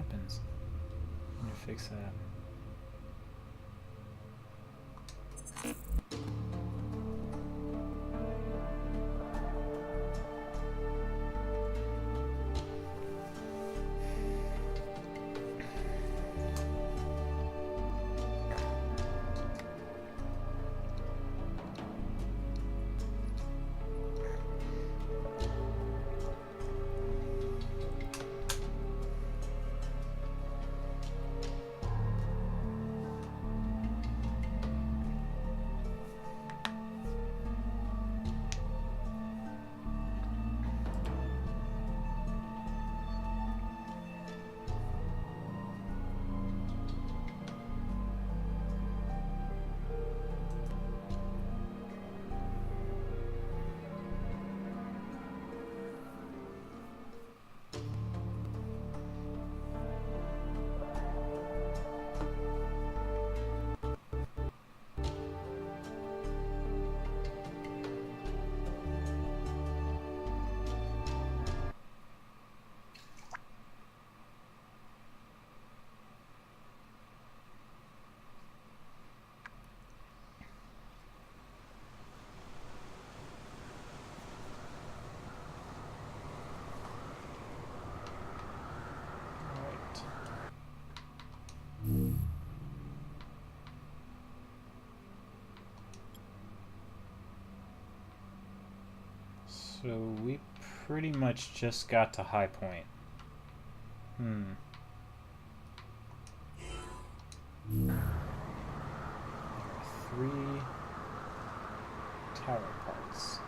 happens when you fix that. So we pretty much just got to high point. There are 3 tower parts.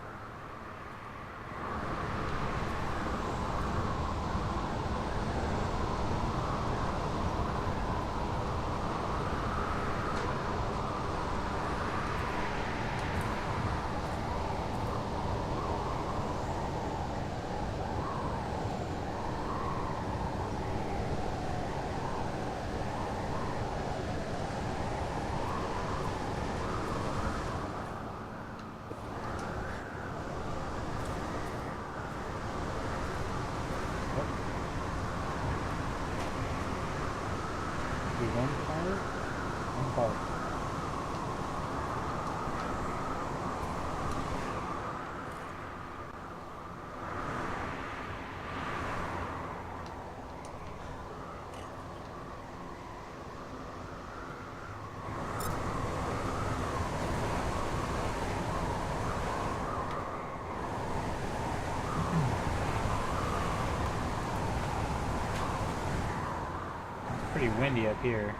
Pretty windy up here.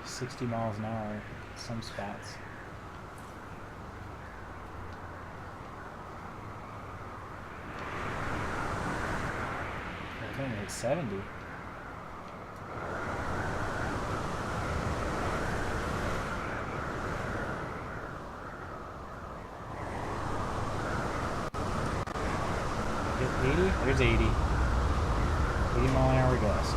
60 miles an hour in some spots. I think it's 70. Get 80? There's 80. 80 mile an hour gust.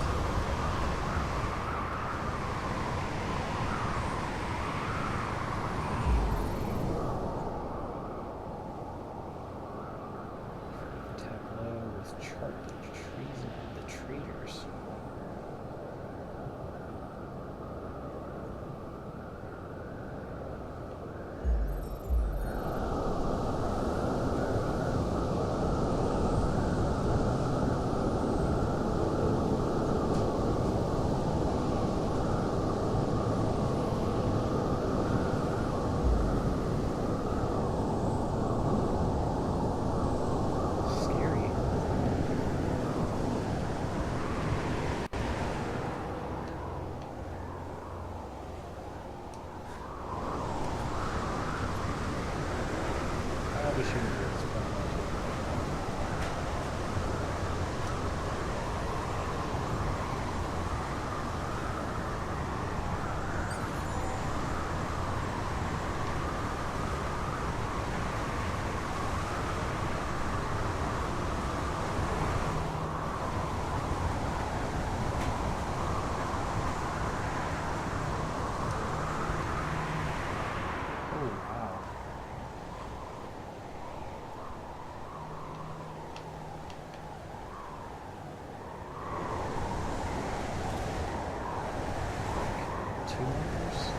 2 numbers.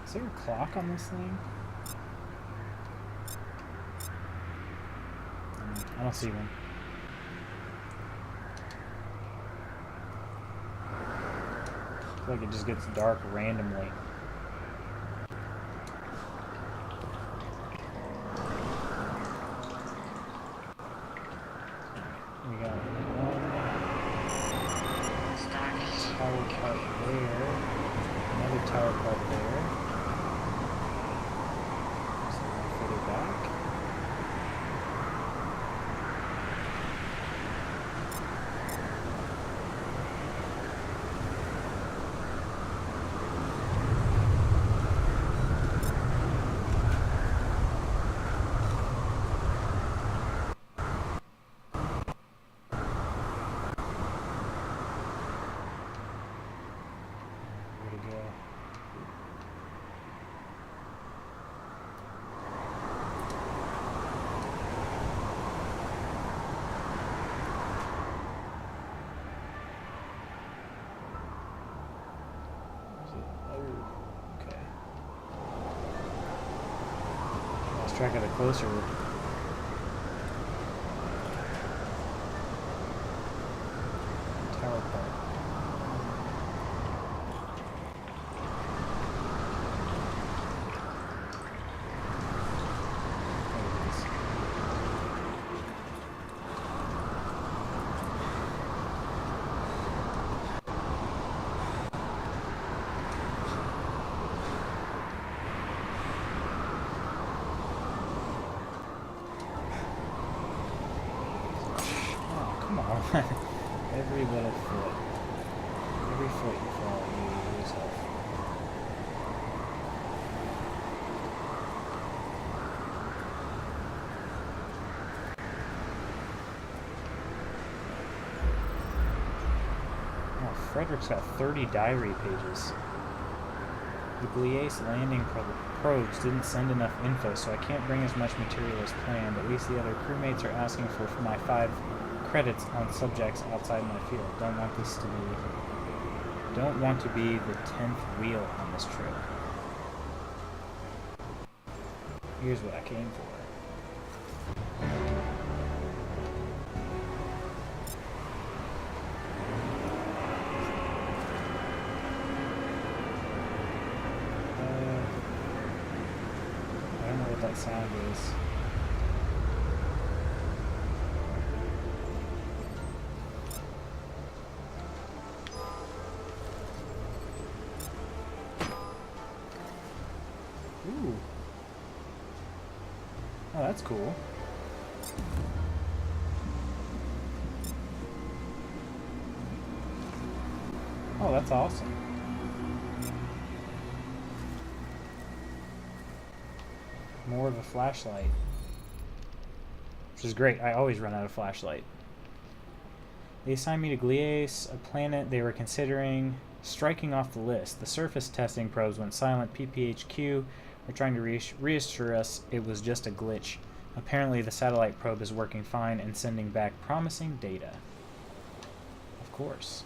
Is there a clock on this thing? I don't see one. I feel like it just gets dark randomly. We got one tower part there, another tower part there. Back. Where'd it go? Track of it closer. Tower part. Every little foot. Every foot you fall, you lose yourself. Oh, Frederick's got 30 diary pages. The Gliese landing probes didn't send enough info, so I can't bring as much material as planned. At least the other crewmates are asking for my 5 credits on subjects outside my field. Don't want to be the 10th wheel on this trip. Here's what I came for. I don't know what that sound is. Ooh. Oh, that's cool. Oh, that's awesome. More of a flashlight. Which is great. I always run out of flashlight. They assigned me to Gliese, a planet they were considering striking off the list. The surface testing probes went silent. PPHQ are trying to reassure us it was just a glitch. Apparently the satellite probe is working fine and sending back promising data. Of course.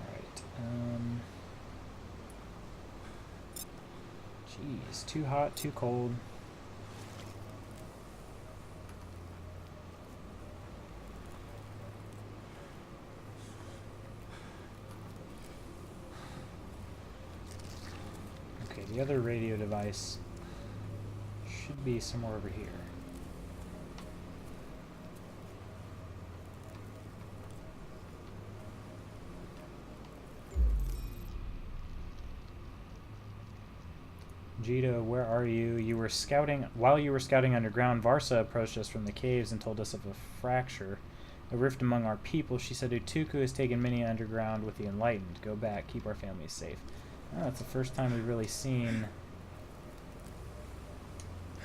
Alright. Jeez, too hot, too cold. The other radio device should be somewhere over here. Vegito, where are you? While you were scouting underground, Varsa approached us from the caves and told us of a fracture, a rift among our people. She said Utuku has taken many underground with the Enlightened. Go back, keep our families safe. Oh, that's the first time we've really seen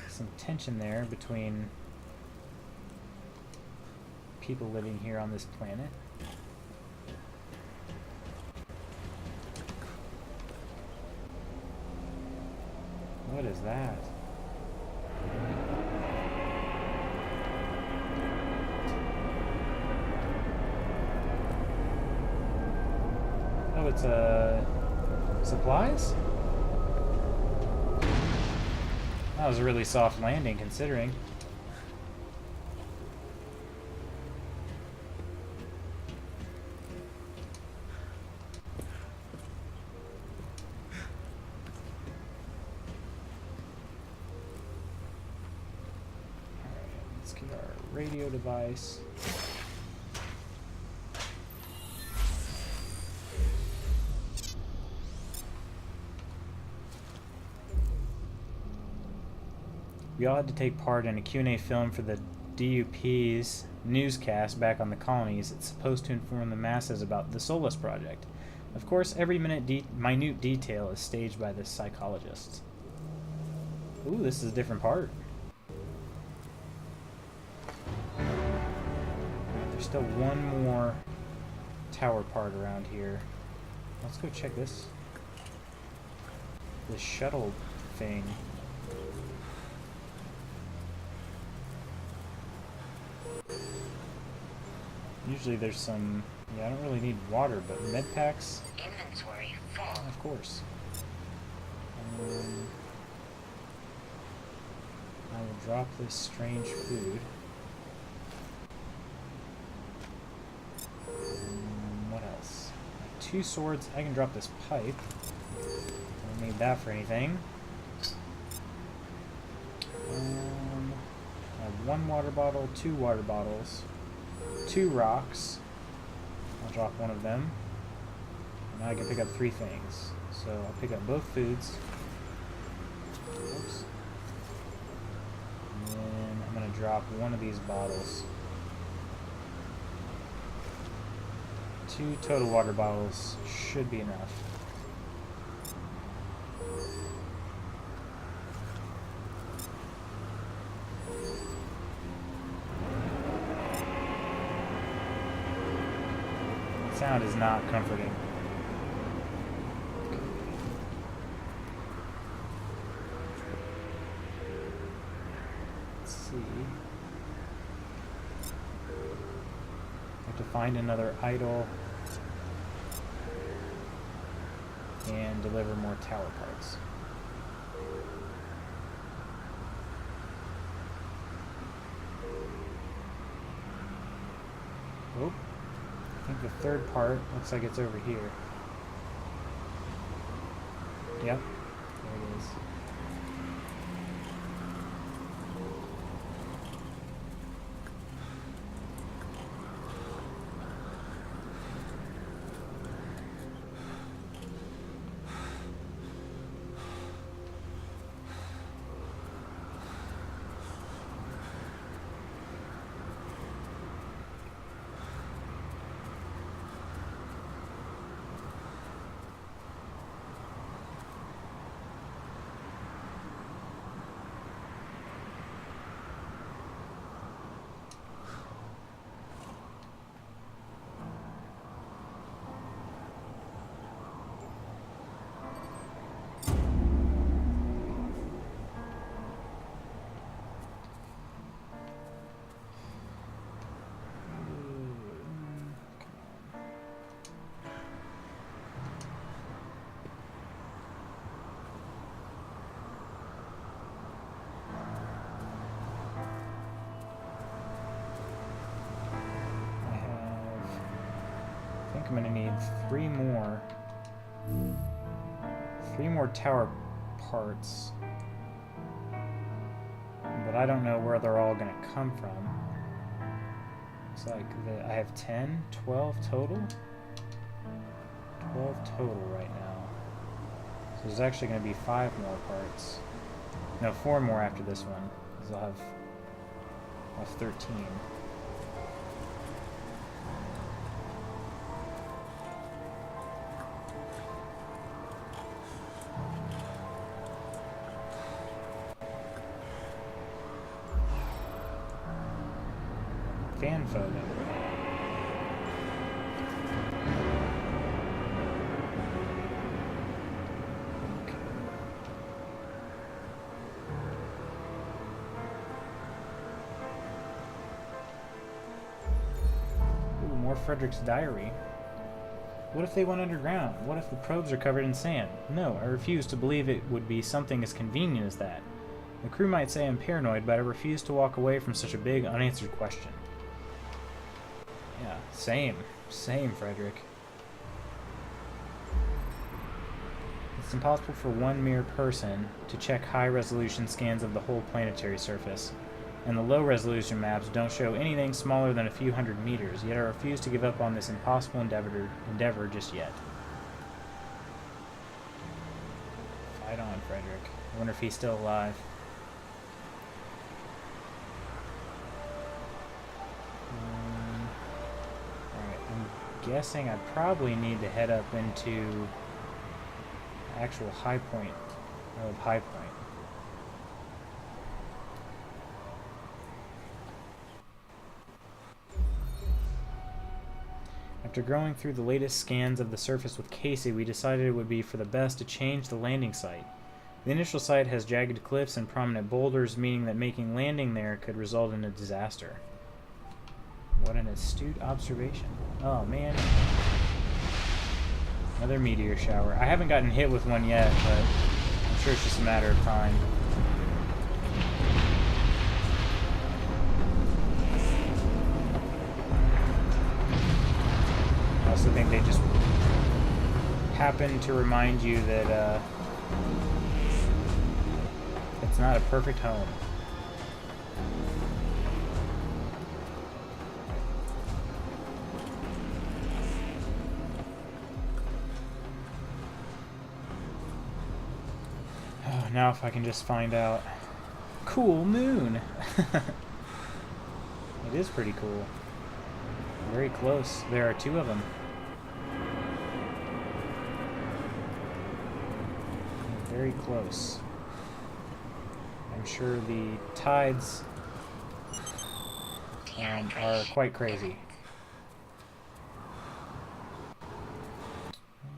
some tension there between people living here on this planet. What is that? Oh, it's supplies? That was a really soft landing, considering. Radio device. We all had to take part in a Q&A film for the DUP's newscast back on the colonies. It's supposed to inform the masses about the Solus project. Of course, every minute minute detail is staged by the psychologists. Ooh, this is a different part. Still one more tower part around here. Let's go check this shuttle thing. Usually there's some, I don't really need water, but med packs. Inventory full. Of course. I will drop this strange food. What else? 2 swords. I can drop this pipe. Don't need that for anything. I have 1 water bottle, 2 water bottles, 2 rocks. I'll drop one of them. And now I can pick up 3 things. So I'll pick up both foods. Oops. And then I'm going to drop one of these bottles. 2 total water bottles should be enough. The sound is not comforting. Let's see. I have to find another idol and deliver more tower parts. Oh, I think the third part looks like it's over here. Yep, there it is. I'm gonna need 3 more tower parts, but I don't know where they're all gonna come from. It's like I have 10, 12 total. 12 total right now. There's actually going to be 5 more parts. No, 4 more after this one. Because I'll have 13. Fan photo. Frederick's diary. What if they went underground? What if the probes are covered in sand? No, I refuse to believe it would be something as convenient as that. The crew might say I'm paranoid, but I refuse to walk away from such a big, unanswered question. Yeah, same. Same, Frederick. It's impossible for one mere person to check high-resolution scans of the whole planetary surface. And the low-resolution maps don't show anything smaller than a few hundred meters, yet I refuse to give up on this impossible endeavor just yet. Fight on, Frederick. I wonder if he's still alive. Alright, I'm guessing I probably need to head up into actual high point of High Point. After going through the latest scans of the surface with Casey, we decided it would be for the best to change the landing site. The initial site has jagged cliffs and prominent boulders, meaning that making landing there could result in a disaster. What an astute observation. Oh, man. Another meteor shower. I haven't gotten hit with one yet, but I'm sure it's just a matter of time. I also think they just happen to remind you that it's not a perfect home. Oh, now if I can just find out. Cool moon! It is pretty cool. Very close. There are 2 of them. Very close. I'm sure the tides are quite crazy.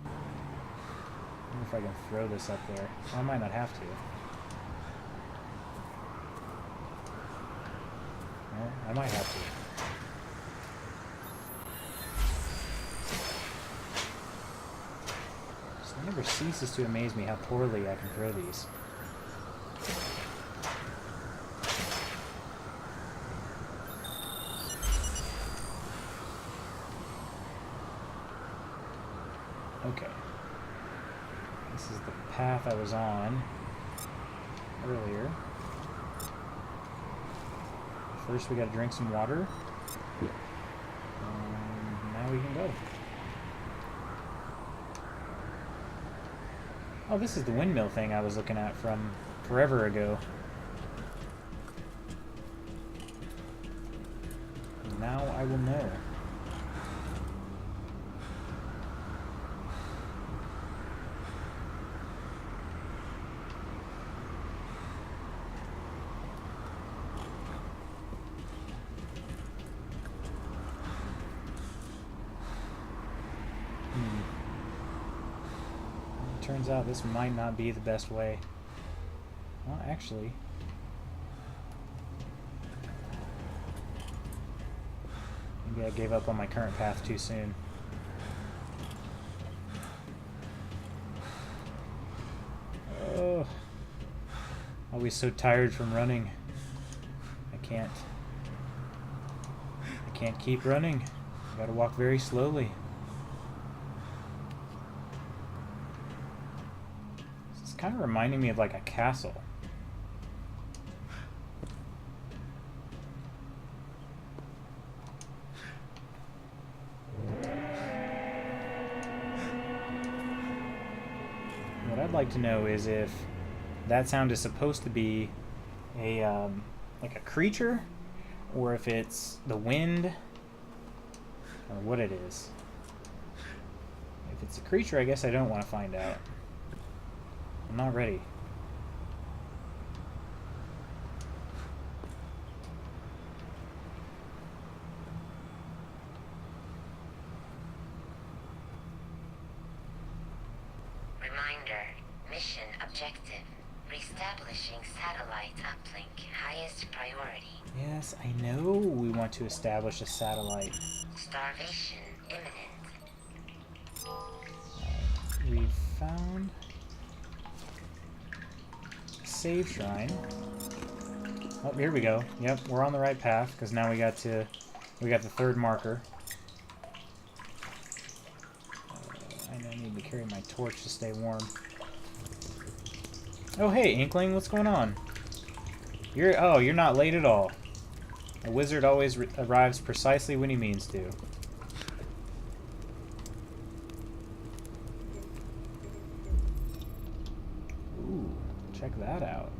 I wonder if I can throw this up there. I might not have to. Well, I might have to. It never ceases to amaze me how poorly I can throw these. Okay. This is the path I was on earlier. First we gotta drink some water. Now we can go. Oh, this is the windmill thing I was looking at from forever ago. Now I will know. Turns out this might not be the best way. Well, actually... maybe I gave up on my current path too soon. Oh, always so tired from running. I can't keep running. I gotta walk very slowly. Kind of reminding me of like a castle. What I'd like to know is if that sound is supposed to be a like a creature, or if it's the wind, or what it is. If it's a creature, I guess I don't want to find out. I'm not ready. Reminder, mission objective, reestablishing satellite uplink, highest priority. Yes, I know we want to establish a satellite. Starvation imminent. We've found a save shrine. Oh, here we go. Yep, we're on the right path because now we got the third marker. I need to carry my torch to stay warm. Oh hey, Inkling, what's going on? You're not late at all. A wizard always arrives precisely when he means to. Ooh, check that out.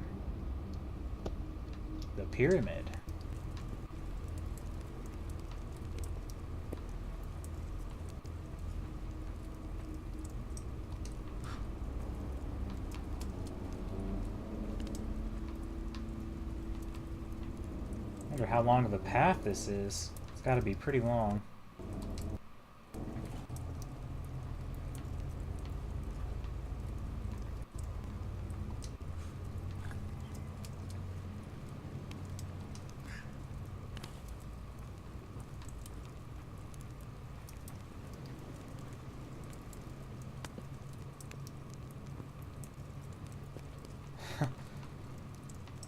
The pyramid. I wonder how long of a path this is. It's got to be pretty long.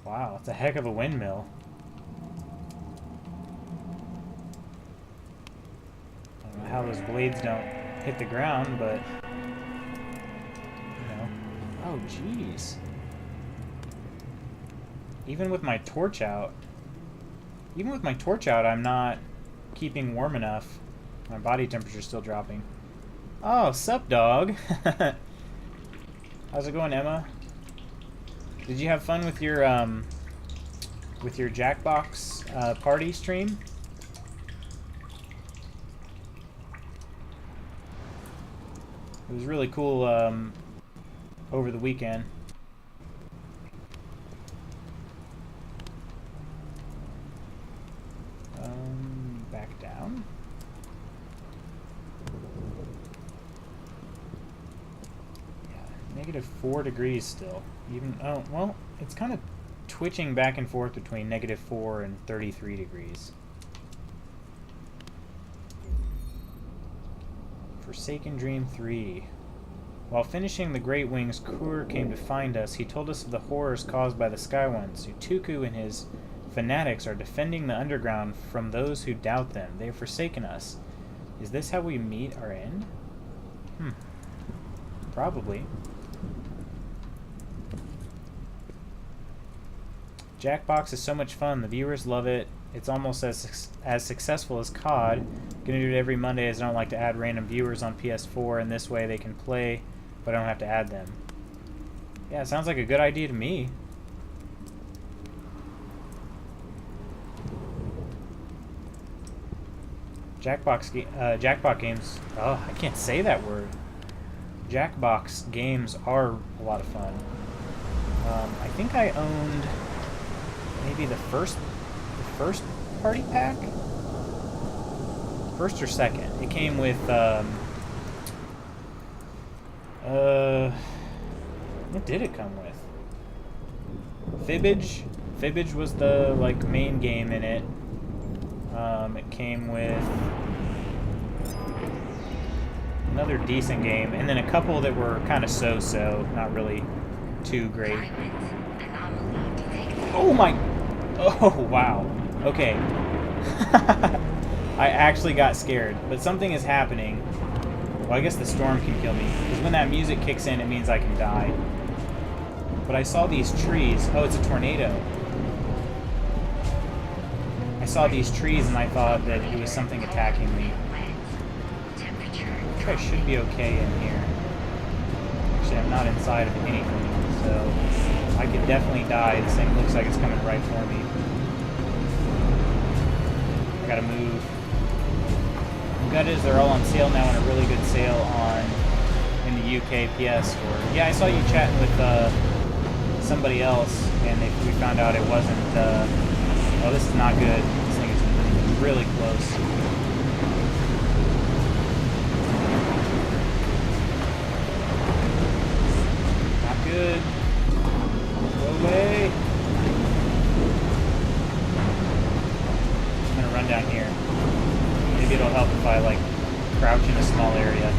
Wow, it's a heck of a windmill. I don't know how those blades don't hit the ground, but you know. Oh, jeez. Even with my torch out, I'm not keeping warm enough. My body temperature's still dropping. Oh, sup, dog? How's it going, Emma? Did you have fun with your Jackbox party stream? It was really cool over the weekend. Back down. Yeah, -4 degrees still. Even oh well, it's kind of twitching back and forth between -4 and 33 degrees. Forsaken Dream 3. While finishing the Great Wings, Kur came to find us. He told us of the horrors caused by the Sky Ones. Utuku and his fanatics are defending the underground from those who doubt them. They have forsaken us. Is this how we meet our end? Probably. Jackbox is so much fun. The viewers love it. It's almost as successful as COD. Gonna do it every Monday as I don't like to add random viewers on PS4, and this way they can play, but I don't have to add them. Yeah, it sounds like a good idea to me. Jackbox games. Oh, I can't say that word. Jackbox games are a lot of fun. I think I owned maybe the first party pack, first or second. It came with what did it come with? Fibbage was the main game in it. It came with another decent game, and then a couple that were kind of so-so, not really too great. Oh my! Oh wow. Okay. I actually got scared, but something is happening. Well, I guess the storm can kill me, because when that music kicks in, it means I can die. But I saw these trees. Oh, it's a tornado. I saw these trees and I thought that it was something attacking me. I think I should be okay in here. Actually, Unfortunately, I'm not inside of anything, so I could definitely die. This thing looks like it's coming right for me. I gotta move. The gut is they're all on sale now, and a really good sale in the UK PS store. Yeah, I saw you chatting with somebody else, and we found out it wasn't. Oh, this is not good. This thing is really close. Not good. Go away. I'm gonna run down here. Maybe it'll help if I like crouch in a small area.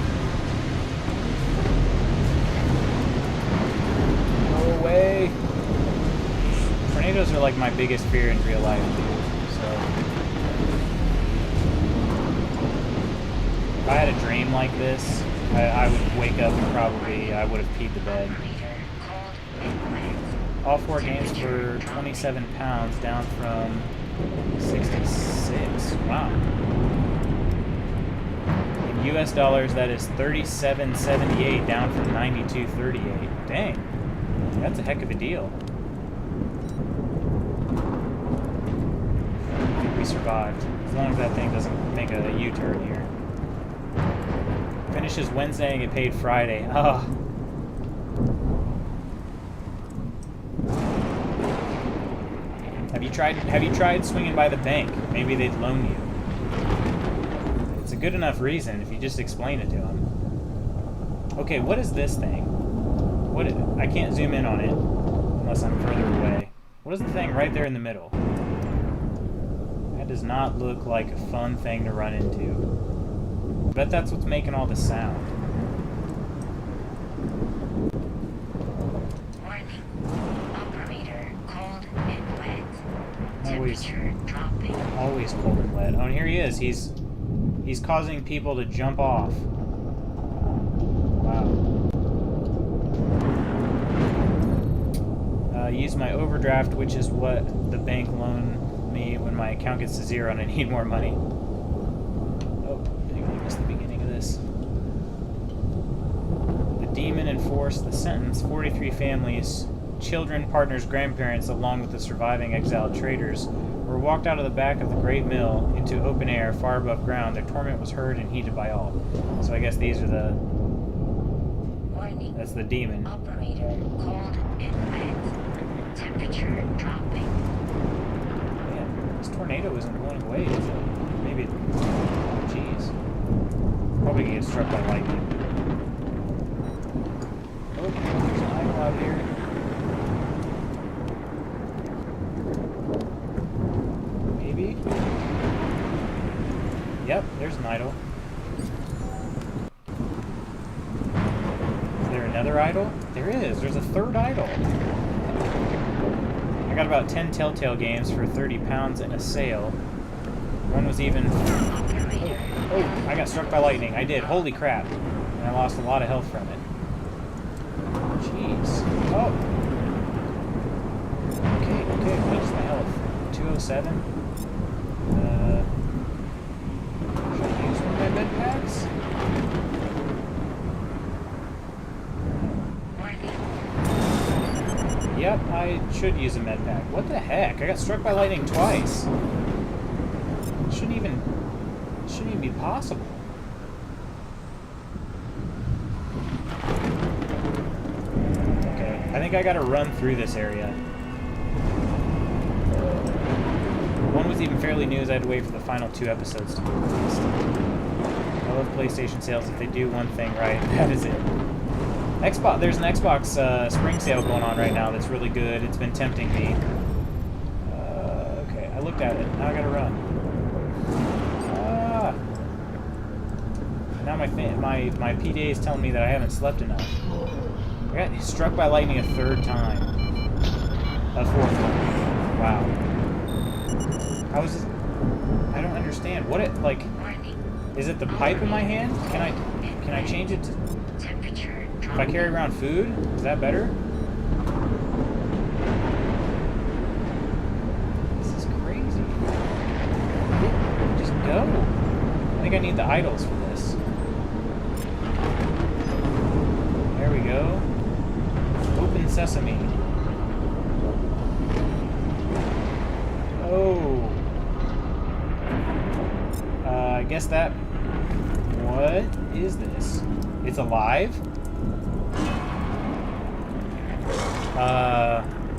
Go away. Tornadoes are like my biggest fear in real life, so if I had a dream like this, I would wake up and probably I would have peed the bed. All 4 games for £27, down from 66. Wow. In US dollars, that is $37.78, down from $92.38. Dang, that's a heck of a deal. I think we survived, as long as that thing doesn't make a U-turn here. Finishes Wednesday and get paid Friday. Oh. Have you tried swinging by the bank? Maybe they'd loan you. It's a good enough reason if you just explain it to them. Okay, what is this thing? I can't zoom in on it unless I'm further away. What is the thing right there in the middle? That does not look like a fun thing to run into. I bet that's what's making all the sound. Always cold and wet. Oh, and here he is. He's causing people to jump off. Wow. Use my overdraft, which is what the bank loaned me when my account gets to 0 and I need more money. Oh, I missed the beginning of this. The demon enforced the sentence. 43 families, children, partners, grandparents, along with the surviving exiled traders, were walked out of the back of the great mill into open air far above ground. Their torment was heard and heeded by all. So I guess these are the... Warning. That's the demon. Operator, cold and wet. Temperature dropping. Man, this tornado isn't going away, is it? Maybe... Jeez. Probably gonna get struck by lightning. Oh, there's an idol out here. Yep, there's an idol. Is there another idol? There is. There's a third idol. I got about 10 Telltale games for £30 in a sale. One was even... Oh, I got struck by lightning. I did. Holy crap. And I lost a lot of health from it. Jeez. Oh. Okay, what's the health? 207? My med packs? Yep, I should use a med pack. What the heck? I got struck by lightning twice. It shouldn't even be possible. Okay, I think I gotta run through this area. One was even fairly new, as I had to wait for the final 2 episodes to be released. I love PlayStation sales. If they do one thing right, that is it. Xbox. There's an Xbox spring sale going on right now that's really good. It's been tempting me. Okay, I looked at it. Now I gotta run. Now my PDA is telling me that I haven't slept enough. I got struck by lightning a 3rd time. A 4th time. Wow. How is this? I don't understand. What it like? Is it the pipe in my hand? Can I change it to? If I carry around food, is that better? This is crazy. Just go. I think I need the idols for this. There There we go. Open sesame. Oh. I guess that... What is this? It's alive?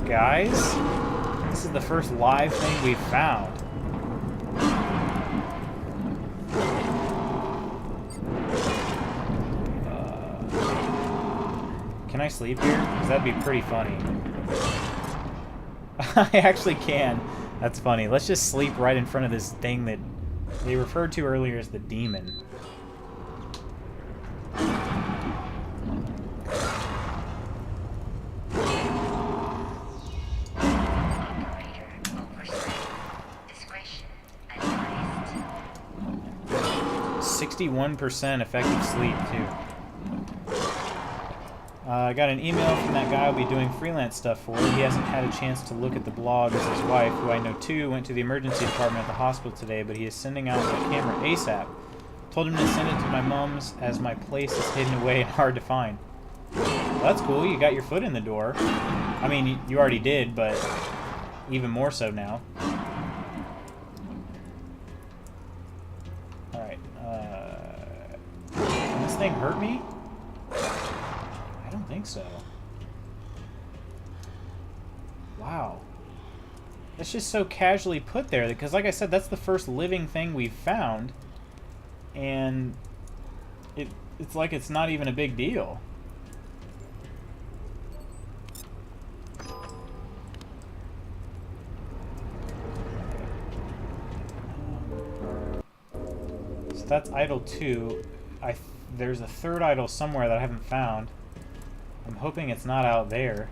Guys? This is the first live thing we've found. Can I sleep here? Because that'd be pretty funny. I actually can. That's funny. Let's just sleep right in front of this thing that they referred to earlier as the demon. Operator oversight. Discretion advised. 61% effective sleep, too. I got an email from that guy I'll be doing freelance stuff for. He hasn't had a chance to look at the blog as his wife, who I know too, went to the emergency department at the hospital today, but he is sending out the camera ASAP. Told him to send it to my mom's as my place is hidden away and hard to find. Well, that's cool. You got your foot in the door. I mean, you already did, but even more so now. Alright. Can this thing hurt me? I don't think so. Wow. That's just so casually put there, because like I said, that's the first living thing we've found, and it's like it's not even a big deal. So that's idol 2. There's a third idol somewhere that I haven't found. I'm hoping it's not out there.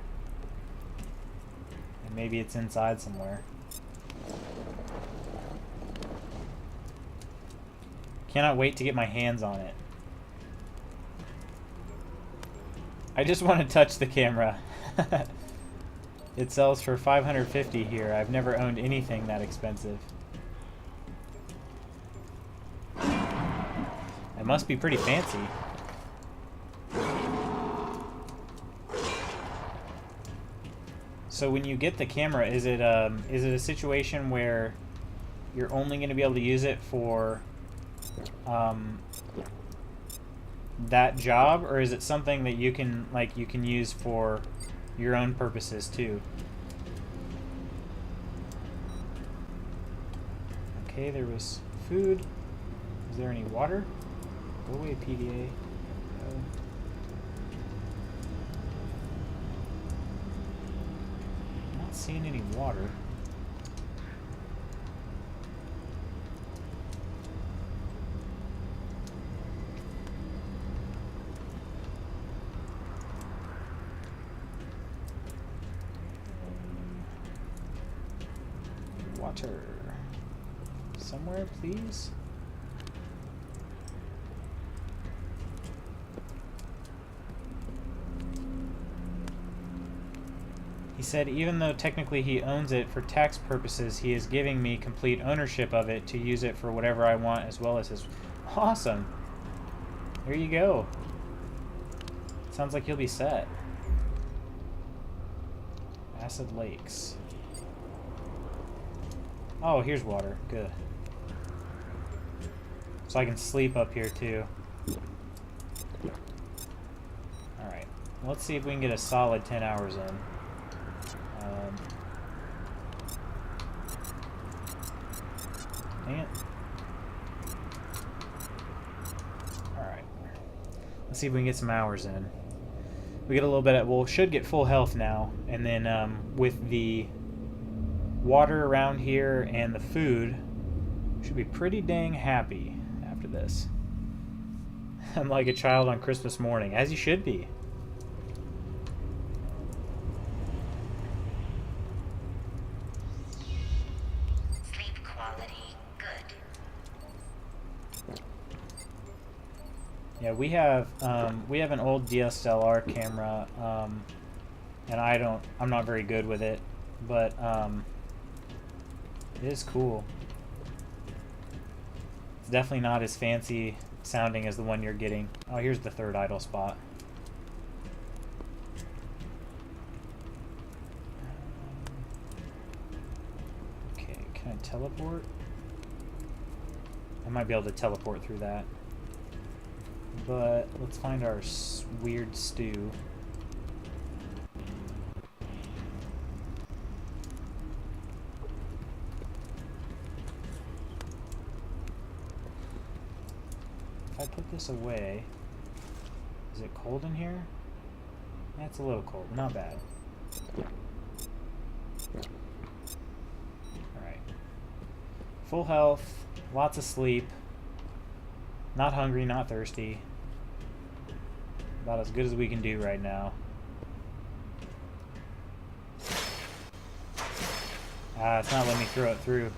And maybe it's inside somewhere. Cannot wait to get my hands on it. I just want to touch the camera. It sells for $550 here. I've never owned anything that expensive. It must be pretty fancy. So when you get the camera, is it a situation where you're only going to be able to use it for that job, or is it something that you can use for your own purposes too? Okay, there was food. Is there any water? Go away, PDA. Not seeing any water. Water. Somewhere, please. He said even though technically he owns it for tax purposes, he is giving me complete ownership of it to use it for whatever I want, as well as his... Awesome! There you go. Sounds like you'll be set. Acid Lakes. Oh, here's water. Good. So I can sleep up here too. Alright. Let's see if we can get a solid 10 hours in. Dang it. Alright. Let's see if we can get some hours in. We get a little bit of... Well, should get full health now. And then with the water around here and the food, should be pretty dang happy after this. I'm like a child on Christmas morning, as you should be. Sleep quality good. Yeah, we have an old DSLR camera, and I'm not very good with it, but it is cool. It's definitely not as fancy sounding as the one you're getting. Oh, here's the third idle spot. teleport? I might be able to teleport through that. But let's find our weird stew. If I put this away, is it cold in here? That's a little cold, not bad. Alright. Full health, lots of sleep, not hungry, not thirsty. About as good as we can do right now. Ah, it's not letting me throw it through.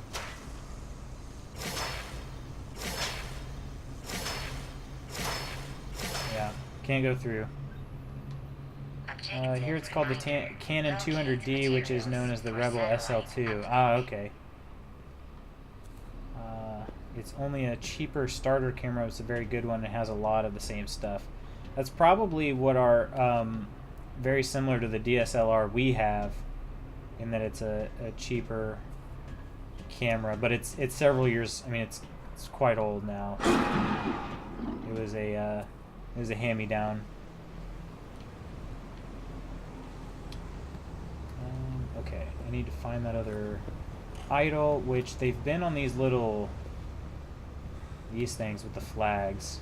Yeah, can't go through. Here it's called the Canon 200D, which is known as the Rebel SL2. Ah, okay. It's only a cheaper starter camera. It's a very good one. It has a lot of the same stuff. That's probably what our very similar to the DSLR we have, in that it's a cheaper camera, but it's several years. I mean, it's quite old now. It was a hand-me-down. Okay, I need to find that other idol, which they've been on these things with the flags.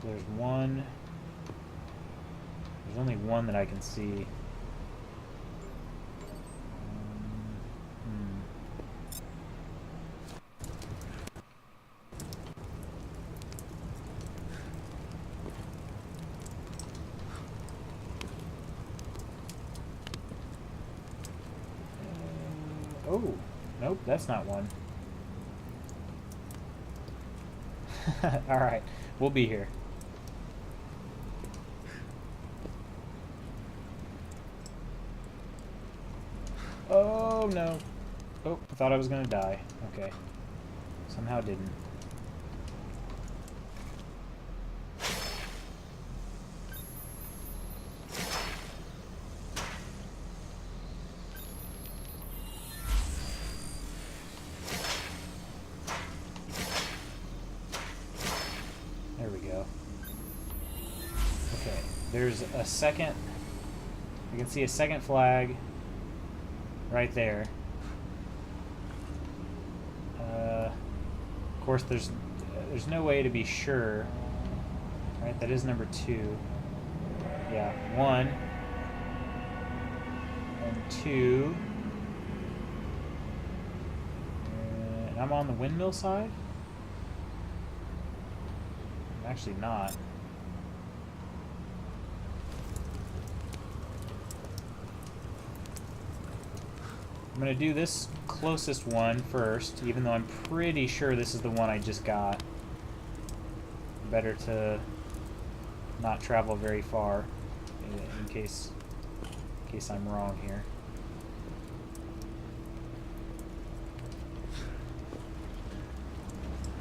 So there's one. There's only one that I can see. Oh, nope, that's not one. Alright, we'll be here. Oh, no. Oh, I thought I was gonna die. Okay. Somehow didn't. There we go. Okay, there's a second. You can see a second flag right there. Of course, there's no way to be sure. Right, that is number 2. Yeah, 1 and 2. And I'm on the windmill side. I'm actually not. I'm going to do this closest one first, even though I'm pretty sure this is the one I just got. Better to not travel very far in case I'm wrong here.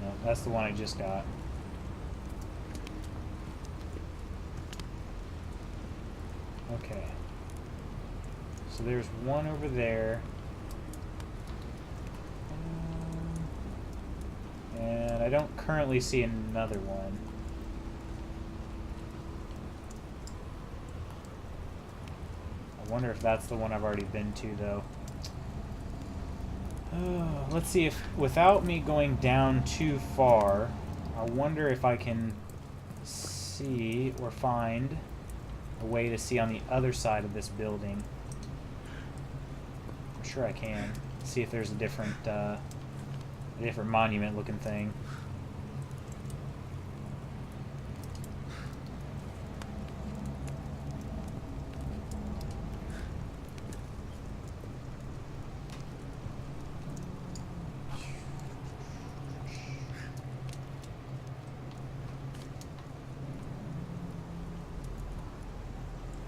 No, that's the one I just got. Okay. So there's one over there. And I don't currently see another one. I wonder if that's the one I've already been to, though. Let's see if, without me going down too far, I wonder if I can see or find a way to see on the other side of this building. I'm sure I can. See if there's a different monument looking thing.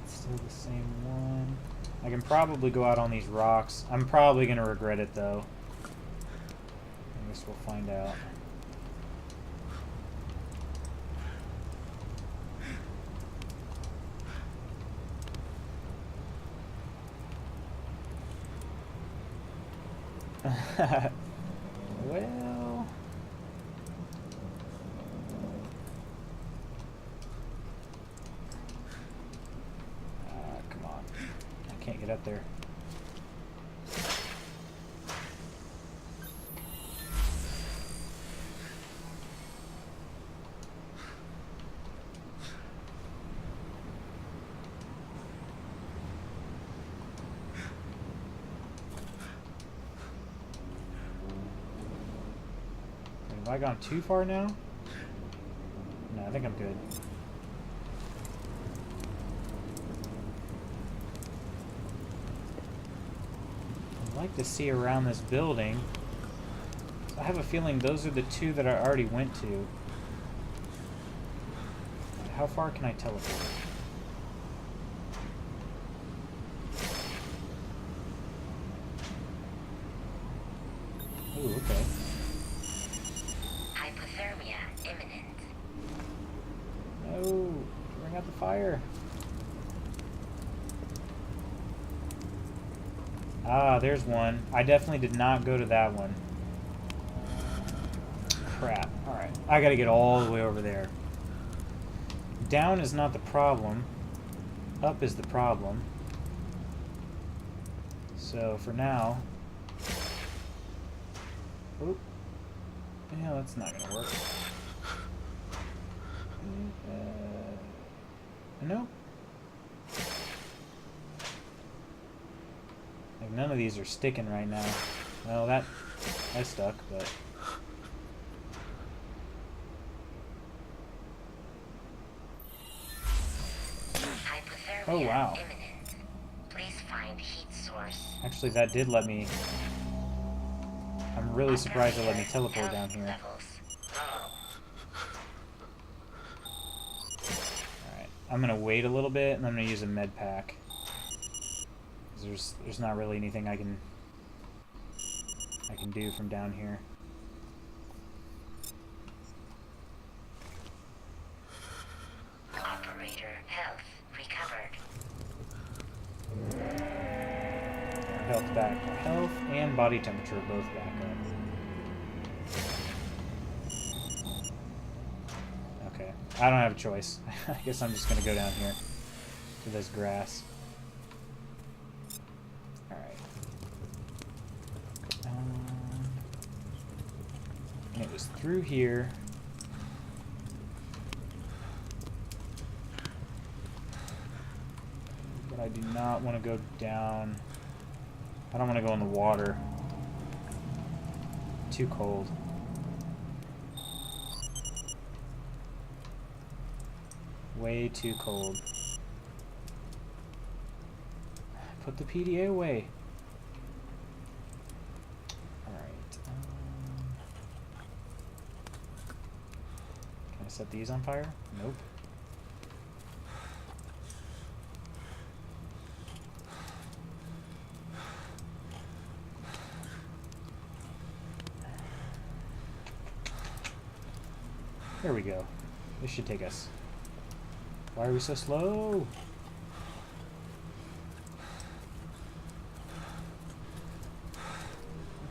Still the same one. I can probably go out on these rocks. I'm probably going to regret it, though. I guess we'll find out. Well... come on. I can't get up there. Have I gone too far now? No, I think I'm good. I'd like to see around this building. I have a feeling those are the two that I already went to. How far can I teleport? Ooh, okay. No! Bring out the fire! Ah, there's one. I definitely did not go to that one. Crap. Alright. I gotta get all the way over there. Down is not the problem. Up is the problem. So, for now... Oop. Yeah, that's not gonna work. No. Like none of these are sticking right now. Well, that stuck, but oh wow! Please find heat source. Actually, that did let me. I'm really surprised it let me teleport down here. I'm gonna wait a little bit, and I'm gonna use a med pack. 'Cause there's not really anything I can do from down here. Operator health recovered. Health back. Health and body temperature are both back up. Okay. I don't have a choice. I guess I'm just gonna go down here to this grass. Alright. And it was through here. But I do not want to go down. I don't want to go in the water. Too cold. Way too cold. Put the PDA away. Alright. Can I set these on fire? Nope. There we go. This should take us. Why are we so slow?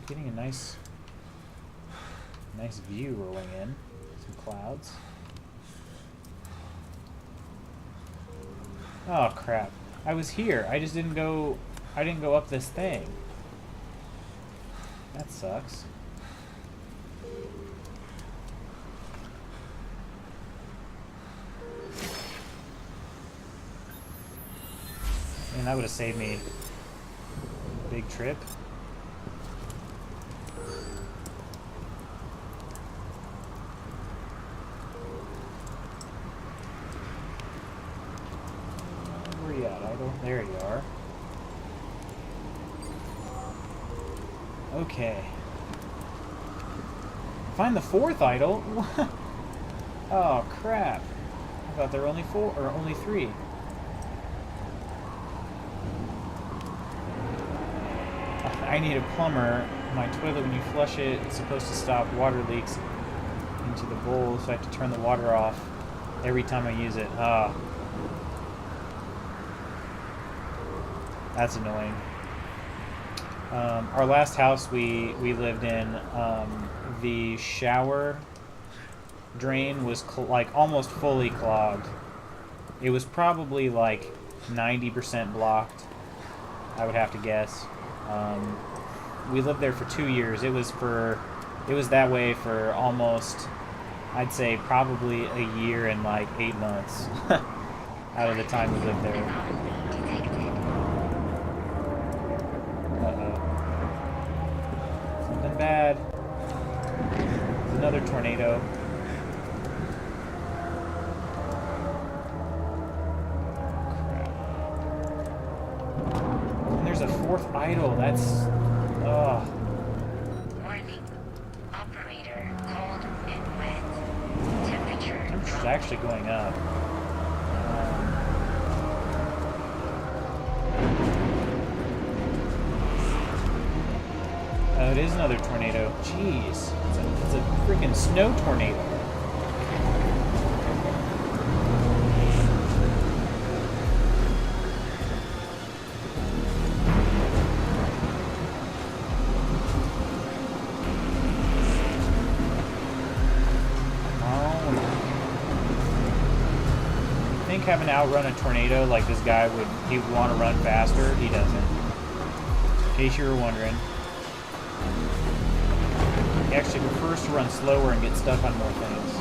Getting a nice view rolling in. Some clouds. Oh crap. I was here. I just didn't go up this thing. That sucks. And that would have saved me a big trip. Where are you at, Idol? There you are. Okay. Find the fourth idol? Oh crap. I thought there were only 4 or only 3. I need a plumber. My toilet, when you flush it, it's supposed to stop water leaks into the bowl, so I have to turn the water off every time I use it. Ah. That's annoying. Our last house we lived in, the shower drain was like almost fully clogged. It was probably like 90% blocked, I would have to guess. We lived there for 2 years. It was that way for almost, I'd say probably a year and like 8 months out of the time we lived there. Uh-oh. Something bad. There's another tornado. There's a fourth idol. That's... ugh. Warning. Operator, cold and wet. Temperature Temperature's actually going up. Oh, it is another tornado. Jeez. It's a freaking snow tornado. Having to outrun a tornado like this guy would, he would want to run faster. He doesn't. In case you were wondering, he actually prefers to run slower and get stuck on more things.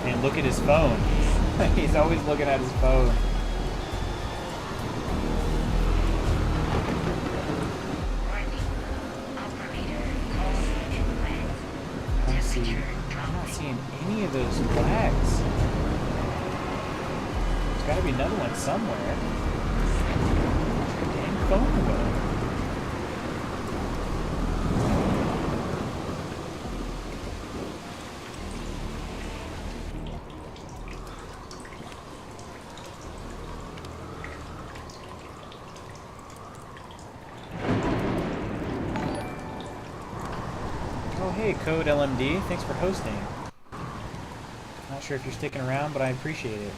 And look at his phone. He's always looking at his phone. I'm not seeing any of those flags. There's got to be another one somewhere. Dang phone away. Hey, Code LMD, thanks for hosting. Not sure if you're sticking around, but I appreciate it.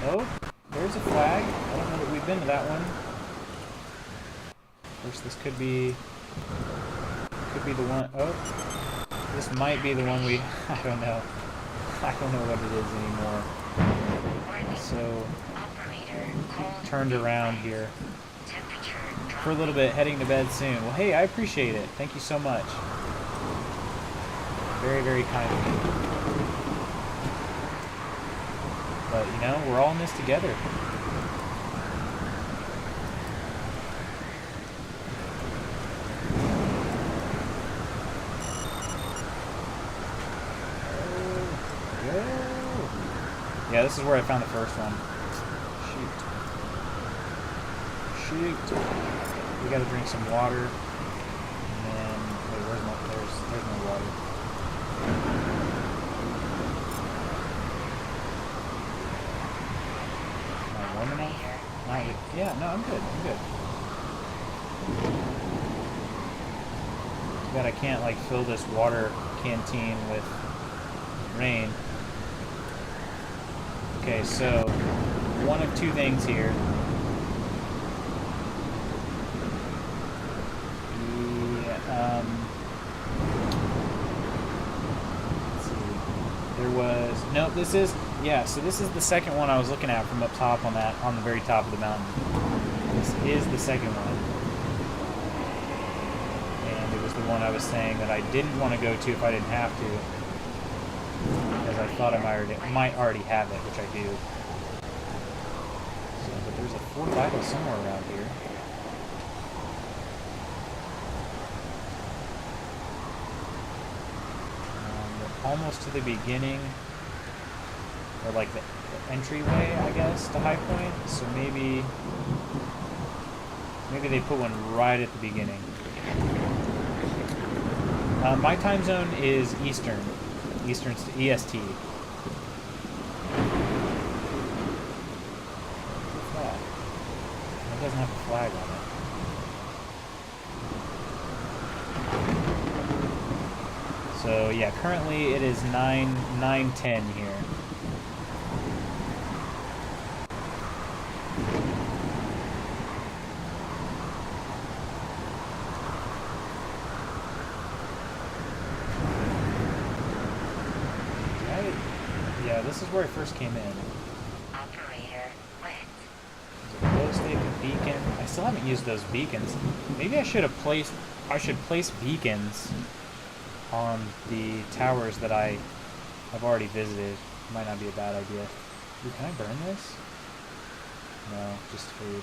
Oh, there's a flag. I don't know that we've been to that one. Of course, this could be the one. Oh, this might be the one we. I don't know. I don't know what it is anymore. So, turned around here for a little bit, heading to bed soon. Well, hey, I appreciate it. Thank you so much. Very, very kind of you. But, you know, we're all in this together. Yeah, this is where I found the first one. Shoot. We gotta drink some water. And then, wait, there's no water. Am I warm enough? Yeah, no, I'm good. Too bad I can't, like, fill this water canteen with rain. Okay, so one of two things here. Let's see. There was so this is the second one I was looking at from up top on the very top of the mountain. This is the second one. And it was the one I was saying that I didn't want to go to if I didn't have to. Because I thought I might already have it, which I do. So, but there's a fourth idol somewhere around here. We're almost to the beginning, or like the entryway, I guess, to High Point. So maybe they put one right at the beginning. My time zone is Eastern. Eastern EST. What's that? doesn't have a flag on it. So yeah, currently it is 9:10 here. Yeah, this is where I first came in. Operator wet. There's a glow stick, a beacon. I still haven't used those beacons. Maybe I should place beacons on the towers that I have already visited. Might not be a bad idea. Ooh, can I burn this? No, just food.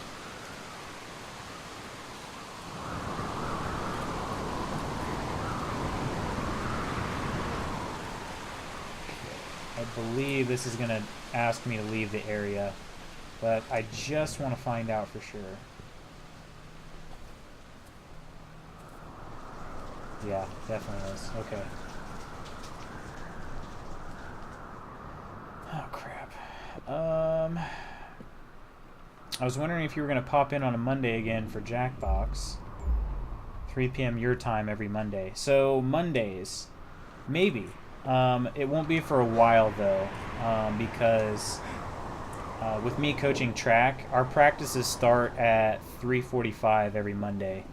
I believe this is going to ask me to leave the area, but I just want to find out for sure. Yeah, definitely is. Okay. Oh, crap. I was wondering if you were going to pop in on a Monday again for Jackbox. 3 p.m. your time every Monday. So, Mondays. Maybe. It won't be for a while, though, because with me coaching track, our practices start at 3:45 every Monday.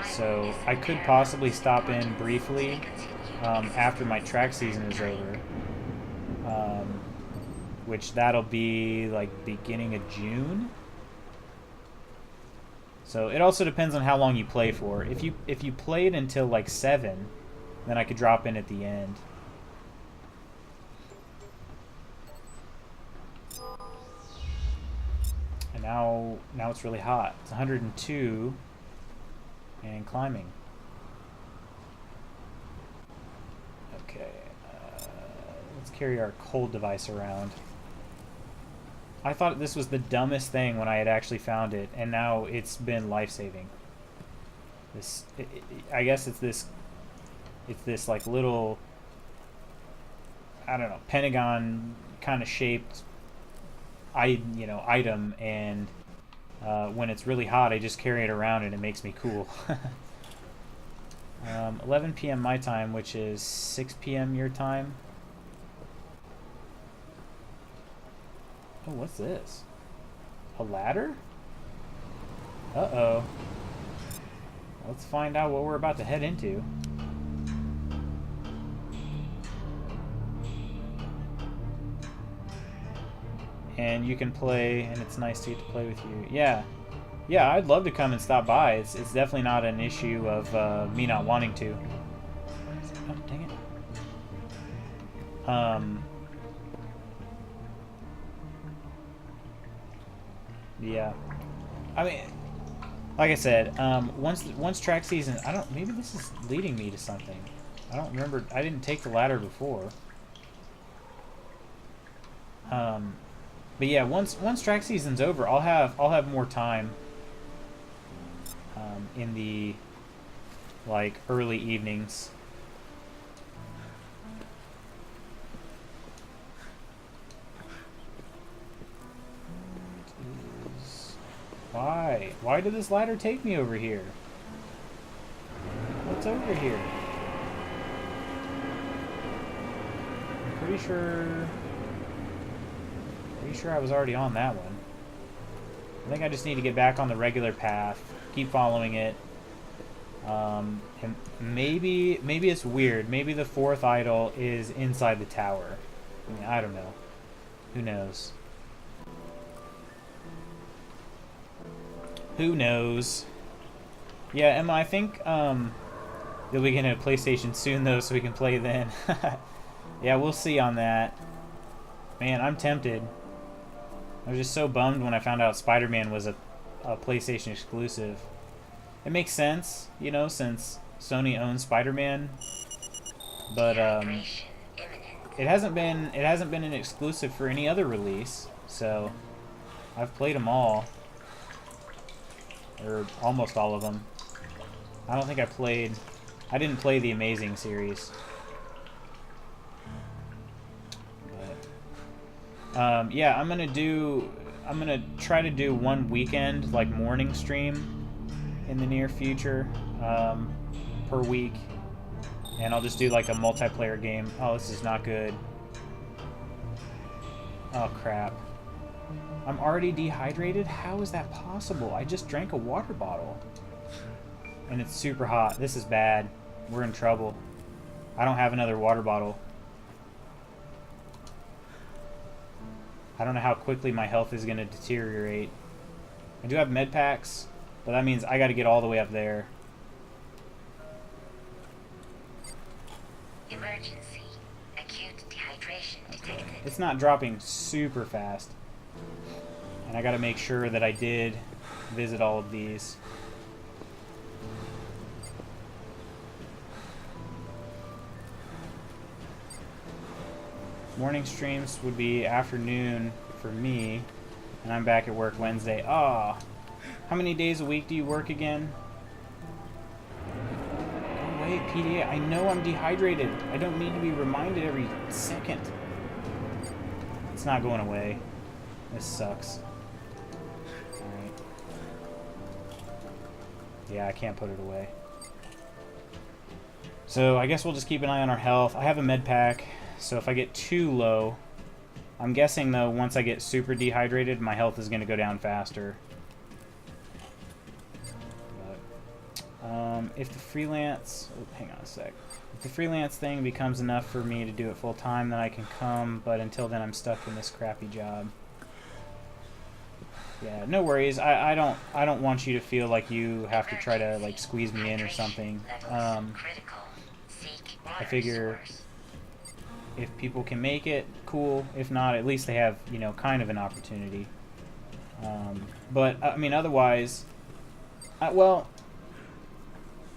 So I could possibly stop in briefly after my track season is over, which that'll be like beginning of June. So it also depends on how long you play for. If you played until like 7, then I could drop in at the end. And now it's really hot. It's 102 and climbing. Okay, let's carry our cold device around. I thought this was the dumbest thing when I had actually found it, and now it's been life-saving. I guess it's this like little, I don't know, pentagon kind of shaped item, and when it's really hot I just carry it around and it makes me cool. 11 p.m. my time, which is 6 p.m. your time. Oh, what's this? A ladder? Uh-oh. Let's find out what we're about to head into. And you can play, and it's nice to get to play with you. Yeah, I'd love to come and stop by. It's definitely not an issue of me not wanting to. Oh, dang it. Yeah. I mean, like I said, once track season, maybe this is leading me to something. I don't remember. I didn't take the ladder before. But yeah, once track season's over, I'll have more time in the like early evenings. Why did this ladder take me over here? What's over here? I'm pretty sure I was already on that one. I think I just need to get back on the regular path, keep following it. And maybe it's weird. Maybe the 4th idol is inside the tower. I mean, I don't know. Who knows? Who knows? Yeah, Emma, I think you'll be getting a PlayStation soon, though, so we can play then. Yeah, we'll see on that. Man, I'm tempted. I was just so bummed when I found out Spider-Man was a PlayStation exclusive. It makes sense, you know, since Sony owns Spider-Man, but it hasn't been an exclusive for any other release. So I've played them all, or almost all of them. I don't think I didn't play the Amazing series. But yeah, I'm gonna do I'm gonna try to do one weekend, like morning stream, in the near future, per week, and I'll just do like a multiplayer game. Oh, this is not good. Oh crap. I'm already dehydrated? How is that possible? I just drank a water bottle. And it's super hot. This is bad. We're in trouble. I don't have another water bottle. I don't know how quickly my health is going to deteriorate. I do have med packs, but that means I got to get all the way up there. Emergency. Acute dehydration detected. It's not dropping super fast. And I got to make sure that I did visit all of these. Morning streams would be afternoon for me, and I'm back at work Wednesday. Ah, how many days a week do you work again? Go away, PDA. I know I'm dehydrated. I don't need to be reminded every second. It's not going away. This sucks. Alright. Yeah, I can't put it away. So I guess we'll just keep an eye on our health. I have a med pack. So if I get too low, I'm guessing though once I get super dehydrated, my health is going to go down faster. But, if the freelance, hang on a sec. If the freelance thing becomes enough for me to do it full time, then I can come. But until then, I'm stuck in this crappy job. Yeah, no worries. I don't want you to feel like you have to try to like squeeze me in or something. I figure if people can make it, cool. If not, at least they have, you know, kind of an opportunity. But I mean, otherwise, well,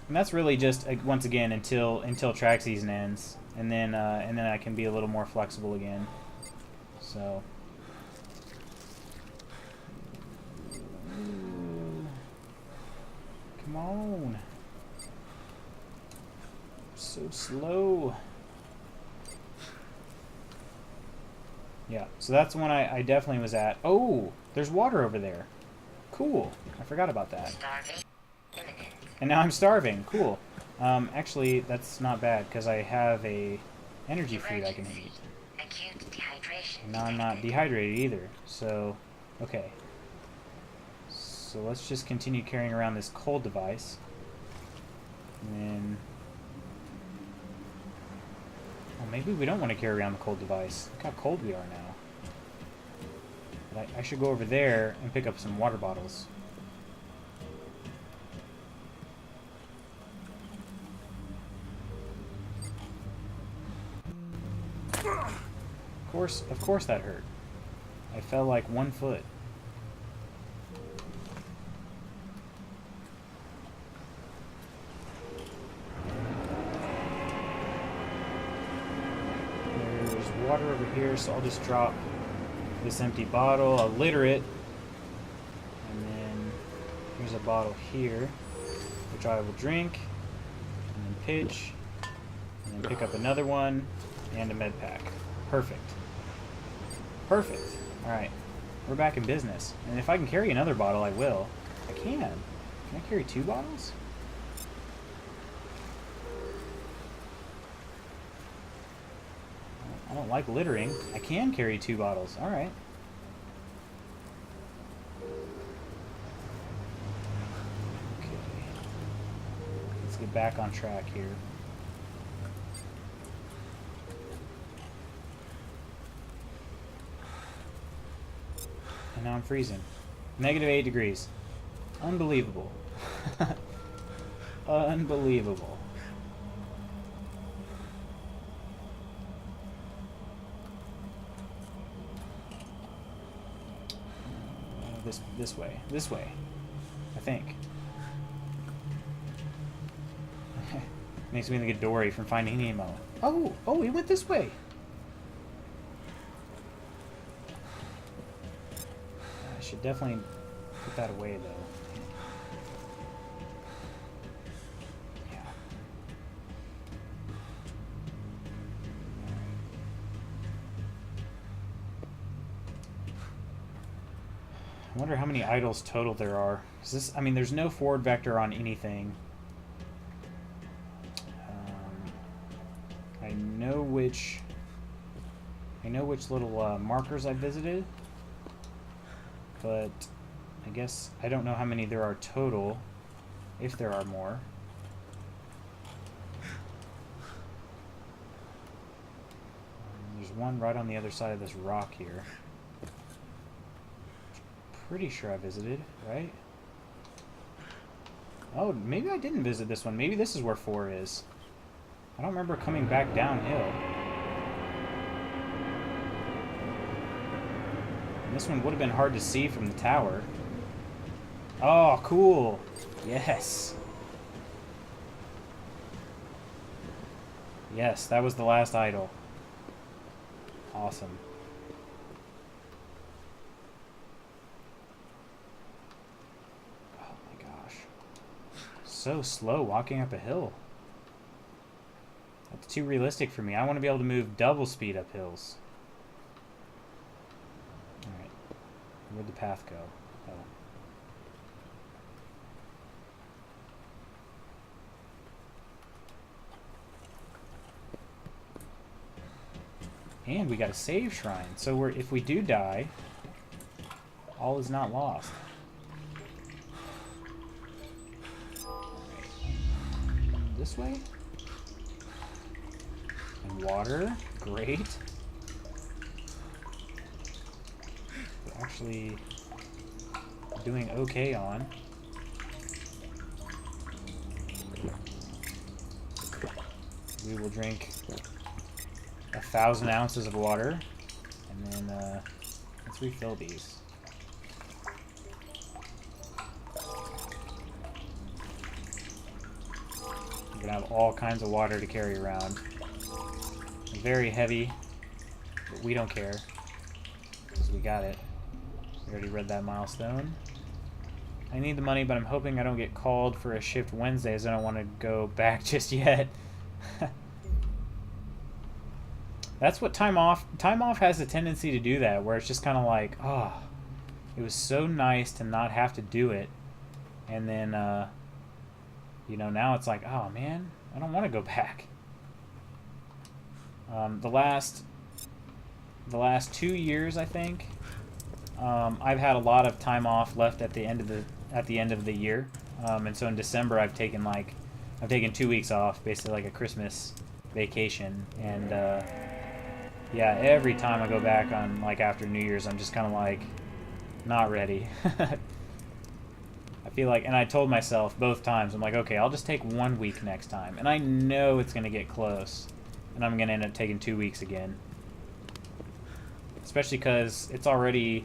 and that's really just once again until track season ends, and then I can be a little more flexible again. So. Come on. So slow. Yeah, so that's one I definitely was at. Oh, there's water over there. Cool. I forgot about that. And now I'm starving. Cool. Actually, that's not bad because I have a energy food I can eat. And now I'm not dehydrated either. So, okay. So let's just continue carrying around this cold device. And then... well, maybe we don't want to carry around the cold device. Look how cold we are now. But I should go over there and pick up some water bottles. Of course that hurt. I fell like 1 foot. Water over here, so I'll just drop this empty bottle. I'll litter it, and then here's a bottle here, which I will drink, and then pitch, and then pick up another one, and a med pack. Perfect. Perfect. Alright, we're back in business. And if I can carry another bottle, I will. I can. Can I carry 2 bottles? I don't like littering. I can carry 2 bottles. Alright. Okay. Let's get back on track here. And now I'm freezing. -8 degrees. Unbelievable. Unbelievable. This way, I think. Makes me think of Dory from Finding Nemo. Oh, he went this way. I should definitely put that away, though. Yeah. I wonder how many idols total there are. Is this? I mean, there's no forward vector on anything. I know which little markers I visited, but I guess I don't know how many there are total, if there are more. There's one right on the other side of this rock here. Pretty sure I visited, right? Oh, maybe I didn't visit this one. Maybe this is where 4 is. I don't remember coming back downhill. And this one would have been hard to see from the tower. Oh, cool. Yes. Yes, that was the last idol. Awesome. Oh my gosh. So slow walking up a hill. That's too realistic for me. I want to be able to move double speed up hills. Alright. Where'd the path go? Oh. And we got a save shrine. So if we do die, all is not lost. This way? And water. Great. We're actually doing okay on. We will drink 1,000 ounces of water, and then let's refill these. We're gonna have all kinds of water to carry around. Very heavy, but we don't care because we got it. We already read that milestone. I need the money, but I'm hoping I don't get called for a shift Wednesdays. I don't want to go back just yet. That's what time off has a tendency to do that, where it's just kind of like, oh, it was so nice to not have to do it. And then, you know, now it's like, oh man, I don't want to go back. The last 2 years, I think, I've had a lot of time off left at the end of the year. And so in December I've taken 2 weeks off, basically like a Christmas vacation, and yeah, every time I go back on, like, after New Year's, I'm just kind of like, not ready. I feel like, and I told myself both times, I'm like, okay, I'll just take 1 week next time. And I know it's going to get close, and I'm going to end up taking 2 weeks again. Especially because it's already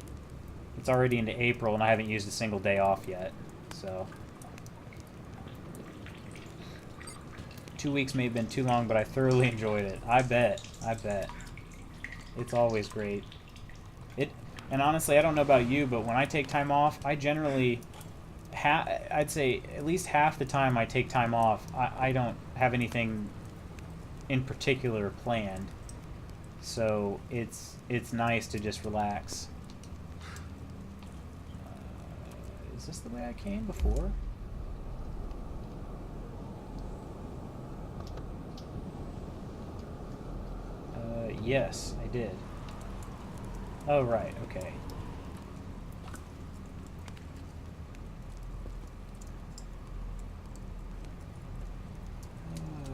into April, and I haven't used a single day off yet. So 2 weeks may have been too long, but I thoroughly enjoyed it. I bet. It's always great. And honestly, I don't know about you, but when I take time off, I generally, I'd say at least half the time I take time off, I don't have anything in particular planned. So it's nice to just relax. Is this the way I came before? Yes, I did. Oh, right, okay. Oh,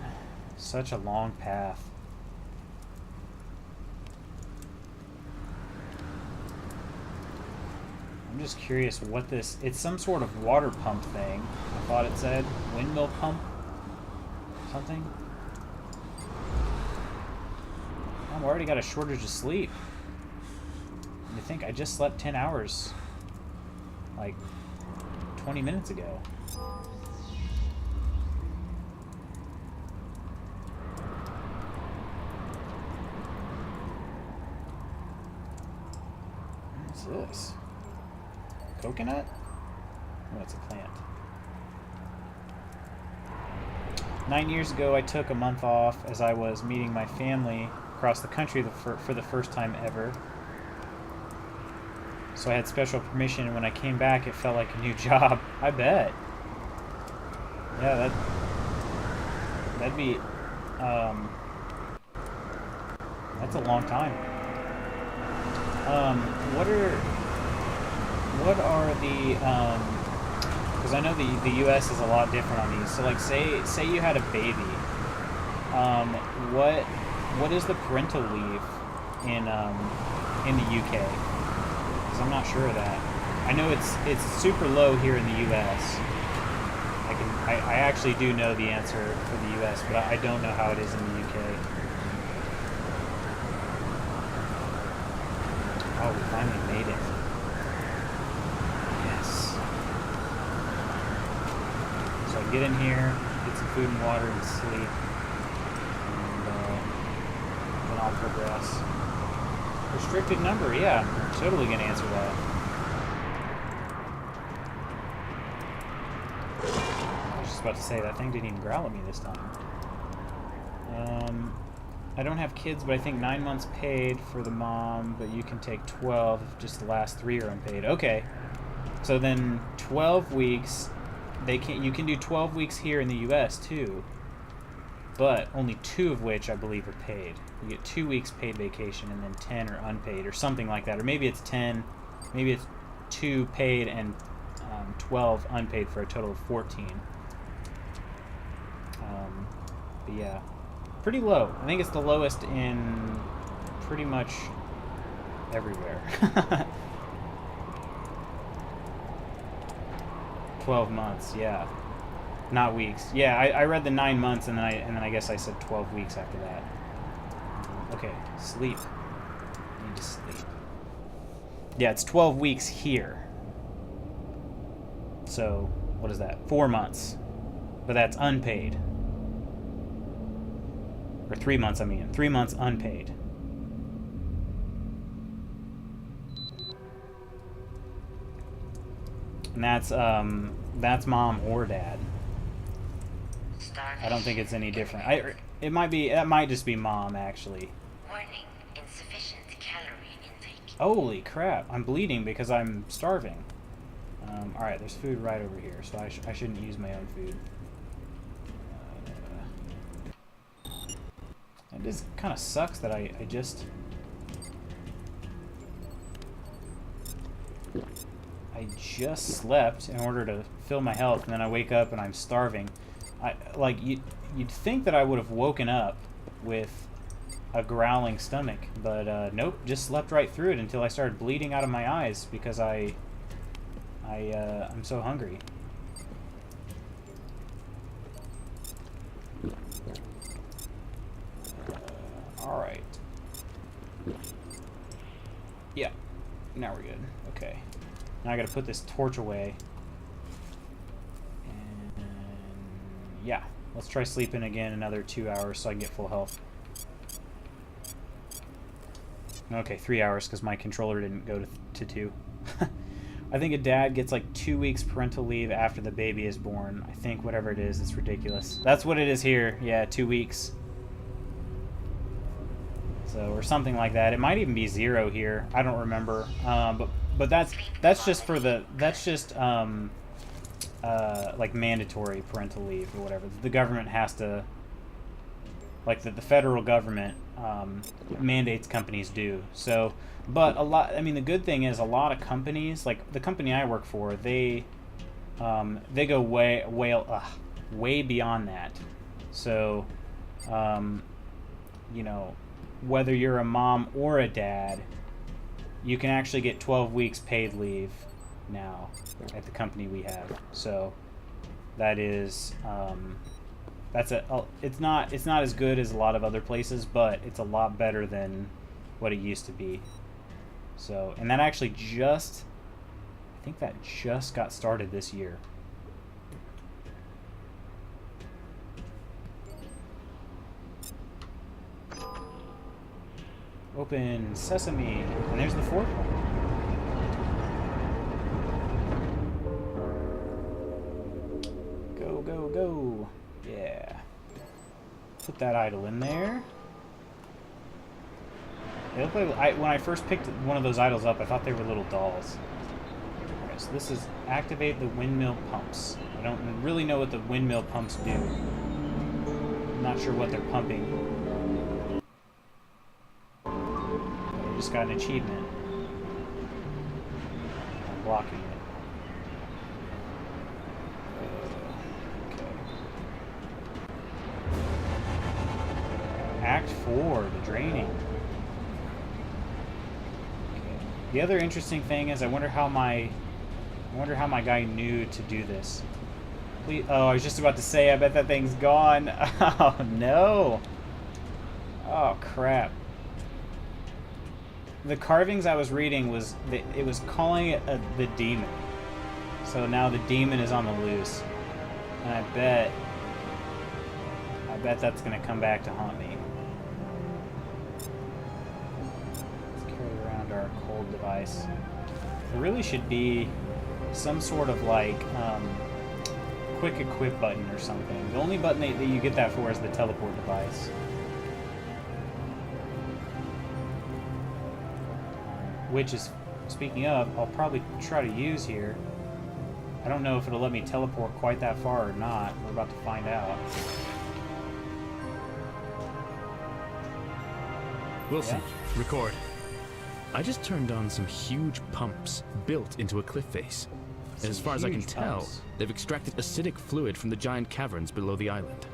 man. Such a long path. I'm just curious what this... It's some sort of water pump thing. I thought it said windmill pump? Something? I already got a shortage of sleep. And I think I just slept 10 hours, like 20 minutes ago. What's this? Coconut? Oh, it's a plant. 9 years ago, I took a month off as I was meeting my family across the country for the first time ever. So I had special permission, and when I came back, it felt like a new job. I bet. Yeah, that'd be, that's a long time. What are the, because I know the U.S. is a lot different on these. So like, say you had a baby. What is the parental leave in the UK? Because I'm not sure of that. I know it's super low here in the U.S. I actually do know the answer for the U.S., but I don't know how it is in the UK. Oh, we finally made it. Yes. So I get in here, get some food and water, and sleep. And then I'll progress. Restricted number, yeah. I'm totally going to answer that. I was just about to say, that thing didn't even growl at me this time. I don't have kids, but I think 9 months paid for the mom, but you can take 12 if just the last 3 are unpaid. Okay. So then 12 weeks, you can do 12 weeks here in the US too, but only 2 of which I believe are paid. You get 2 weeks paid vacation and then 10 are unpaid or something like that. Or maybe it's 10, maybe it's 2 paid and 12 unpaid for a total of 14. But yeah. Pretty low. I think it's the lowest in pretty much everywhere. 12 months, yeah. Not weeks. Yeah, I read the 9 months and then I guess I said 12 weeks after that. Okay, sleep. I need to sleep. Yeah, it's 12 weeks here. So, what is that? 4 months. But that's unpaid. Or 3 months, I mean. 3 months unpaid. And that's mom or dad. I don't think it's any different. That might just be mom, actually. Warning, insufficient calorie intake. Holy crap, I'm bleeding because I'm starving. Alright, there's food right over here, so I shouldn't use my own food. It just kind of sucks that I just slept in order to fill my health, and then I wake up and I'm starving. You'd think that I would have woken up with a growling stomach, but nope, just slept right through it until I started bleeding out of my eyes because I'm so hungry. Alright. Yeah. Now we're good. Okay. Now I gotta put this torch away. And yeah. Let's try sleeping again another 2 hours so I can get full health. Okay, 3 hours because my controller didn't go to 2. I think a dad gets like 2 weeks parental leave after the baby is born. I think whatever it is, it's ridiculous. That's what it is here. Yeah, 2 weeks. So, or something like that. It might even be 0 here. I don't remember. But that's just for the like mandatory parental leave or whatever. The government has to, like the federal government mandates companies do. So, but the good thing is a lot of companies, like the company I work for, they go way beyond that. So, whether you're a mom or a dad, you can actually get 12 weeks paid leave now at the company we have. So that is it's not as good as a lot of other places, but it's a lot better than what it used to be. So, and that actually I think that just got started this year. Open sesame, and there's the 4th one. Go, go, go. Yeah. Put that idol in there. They look like, when I first picked one of those idols up, I thought they were little dolls. Okay, so this is activate the windmill pumps. I don't really know what the windmill pumps do. I'm not sure what they're pumping. But I just got an achievement. I'm blocking it. Act 4, the draining. Okay. The other interesting thing is I wonder how my guy knew to do this. Please, oh, I was just about to say, I bet that thing's gone. Oh no. Oh crap. The carvings I was reading was it was calling it the demon. So now the demon is on the loose. And I bet that's gonna come back to haunt me. Our cold device. There really should be some sort of like quick equip button or something. The only button that you get that for is the teleport device. Which is, speaking of, I'll probably try to use here. I don't know if it'll let me teleport quite that far or not. We're about to find out. Wilson, yeah? Record. I just turned on some huge pumps built into a cliff face. And as far as I can tell, they've extracted acidic fluid from the giant caverns below the island.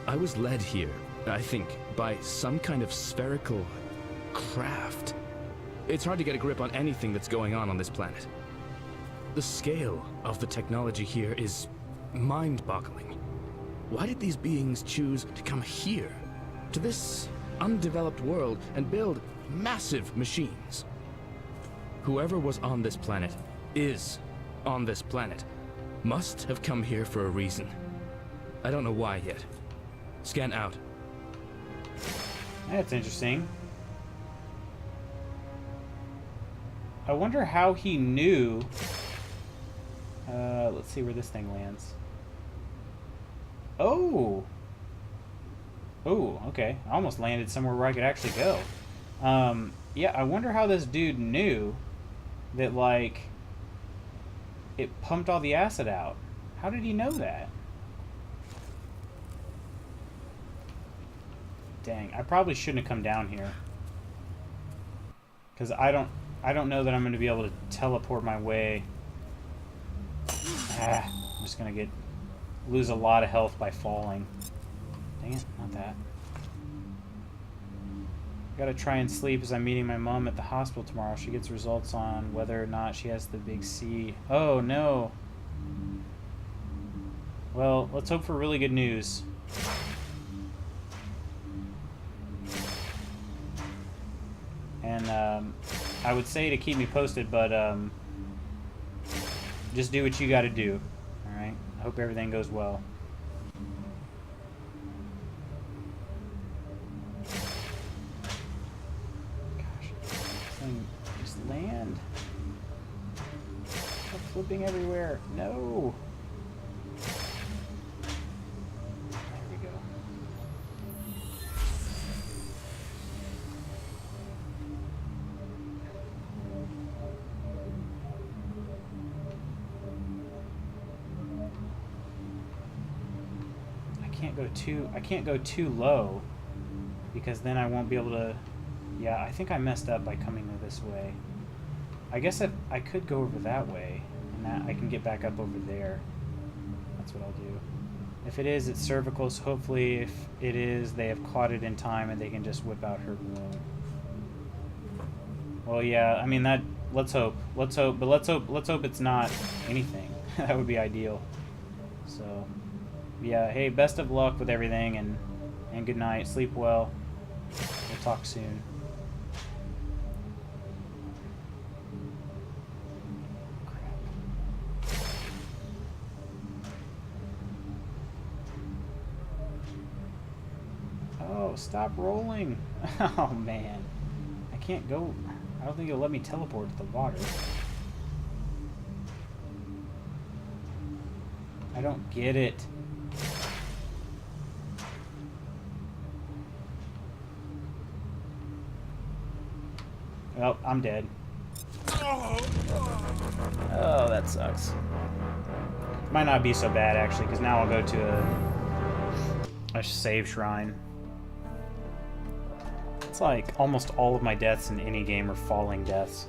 I was led here, I think, by some kind of spherical craft. It's hard to get a grip on anything that's going on this planet. The scale of the technology here is mind-boggling. Why did these beings choose to come here, to this undeveloped world, and build massive machines? Whoever was on this planet is on this planet. Must have come here for a reason. I don't know why yet. Scan out. That's interesting. I wonder how he knew. Let's see where this thing lands. Oh! Oh, okay. I almost landed somewhere where I could actually go. Yeah, I wonder how this dude knew that, like, it pumped all the acid out. How did he know that? Dang, I probably shouldn't have come down here. Because I don't know that I'm going to be able to teleport my way. I'm just going to lose a lot of health by falling. Dang it, not that. Gotta try and sleep as I'm meeting my mom at the hospital tomorrow. She gets results on whether or not she has the big C. Oh, no. Well, let's hope for really good news. And, I would say to keep me posted, but, just do what you gotta do. Alright? I hope everything goes well. Just land. Stop flipping everywhere. No. There we go. I can't go too low because then I won't be able to. Yeah, I think I messed up by coming this way. I guess if I could go over that way, and that I can get back up over there. That's what I'll do. If it is, it's cervical, so hopefully if it is, they have caught it in time and they can just whip out her wound. Well, yeah, I mean, that, let's hope, but let's hope it's not anything. That would be ideal. So, yeah, hey, best of luck with everything, and good night, sleep well. We'll talk soon. Oh, stop rolling. Oh, man. I can't go. I don't think it'll let me teleport to the water. I don't get it. Oh, I'm dead. Oh, that sucks. Might not be so bad, actually, because now I'll go to a save shrine. It's like almost all of my deaths in any game are falling deaths.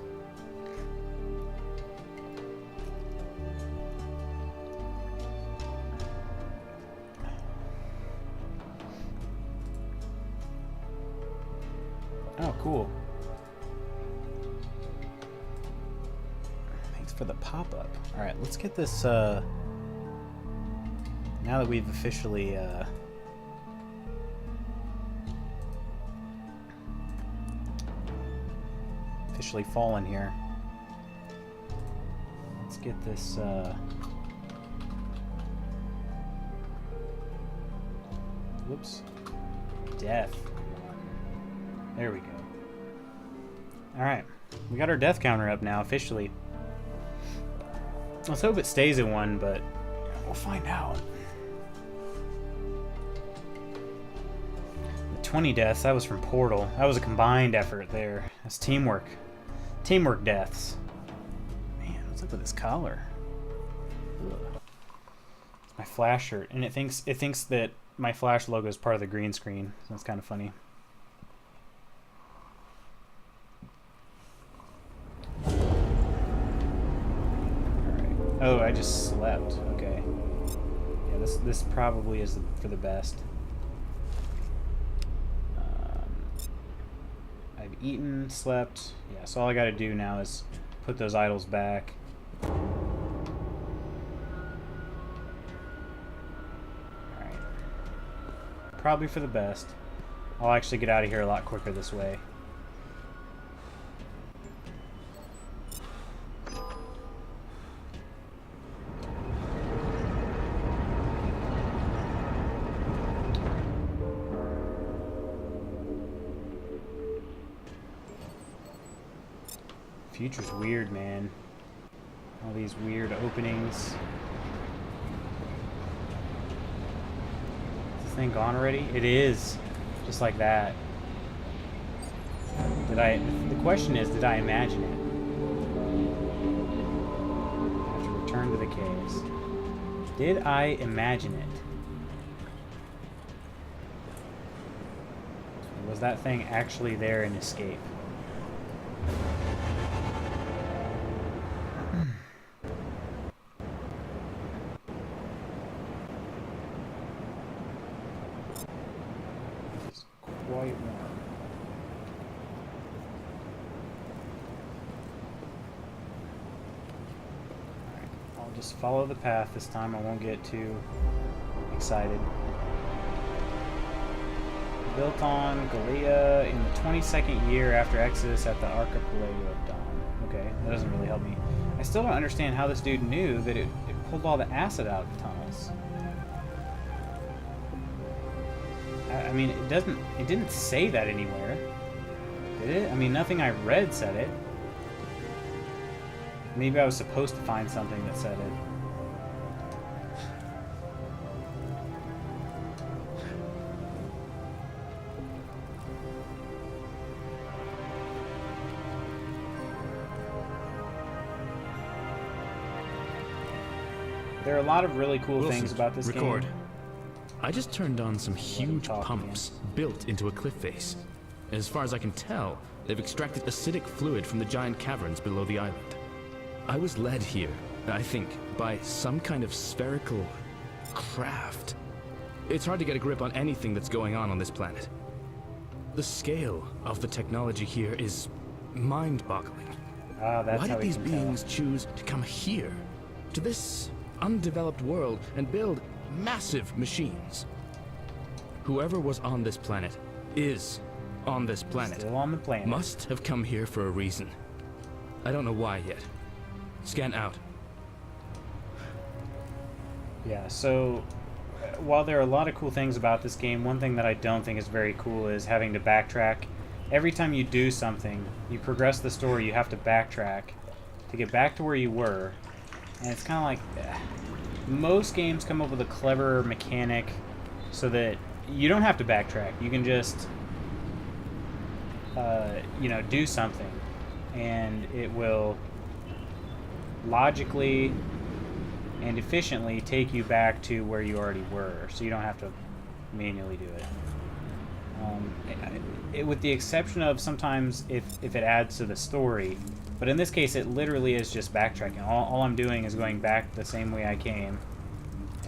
Oh, cool. Thanks for the pop-up. Alright, let's get this, now that we've officially, fallen here. Let's get this, whoops. Death. There we go. Alright. We got our death counter up now, officially. Let's hope it stays at 1, but we'll find out. The 20 deaths, that was from Portal. That was a combined effort there. That's teamwork. Teamwork deaths. Man, what's up with this collar? Ugh. It's my Flash shirt, and it thinks that my Flash logo is part of the green screen. So that's kind of funny. Oh, I just slept. Okay. Yeah, this probably is for the best. I've eaten, slept. Yeah, so all I gotta do now is put those idols back. Alright. Probably for the best. I'll actually get out of here a lot quicker this way. Future's weird, man. All these weird openings. Is this thing gone already? It is. Just like that. The question is, did I imagine it? I have to return to the caves. Did I imagine it? Or was that thing actually there and escape? Quite warm. Alright, I'll just follow the path this time. I won't get too excited. Built on Galea in the 22nd year after Exodus at the Archipelago of Dawn. Okay, that doesn't really help me. I still don't understand how this dude knew that it pulled all the acid out of the tunnels. I mean, it didn't say that anywhere, did it? I mean, nothing I read said it. Maybe I was supposed to find something that said it. There are a lot of really cool things about this game. I just turned on some huge pumps built into a cliff face. As far as I can tell, they've extracted acidic fluid from the giant caverns below the island. I was led here, I think, by some kind of spherical craft. It's hard to get a grip on anything that's going on this planet. The scale of the technology here is mind-boggling. Why did these beings choose to come here, to this undeveloped world, and build massive machines? Whoever was on this planet is on this planet. Still on the planet. Must have come here for a reason. I don't know why yet. Scan out. Yeah, so while there are a lot of cool things about this game, one thing that I don't think is very cool is having to backtrack. Every time you do something, you progress the story, you have to backtrack to get back to where you were. And it's kind of like, most games come up with a clever mechanic so that you don't have to backtrack. You can just, you know, do something. and it will logically and efficiently take you back to where you already were, so you don't have to manually do it. With the exception of sometimes if it adds to the story, but in this case it literally is just backtracking. All I'm doing is going back the same way I came,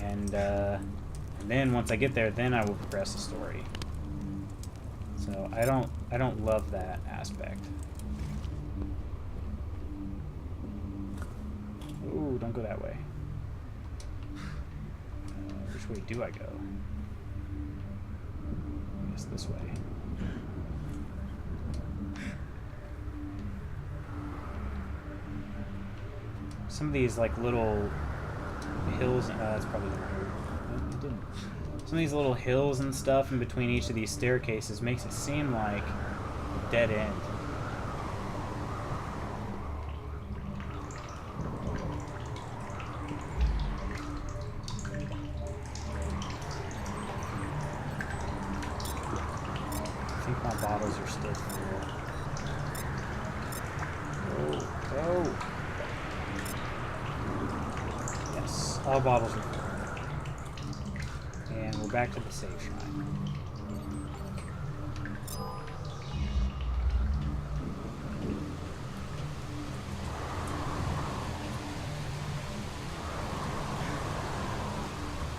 and then once I get there, then I will progress the story. So I don't love that aspect. Ooh, don't go that way. Which way do I go? I guess this way. Some of these like little hills. That's probably the wrong. No, it didn't. Some of these little hills and stuff in between each of these staircases makes it seem like a dead end. I think my bottles are still full. Oh. Yes, all bottles are full. And we're back to the save shrine.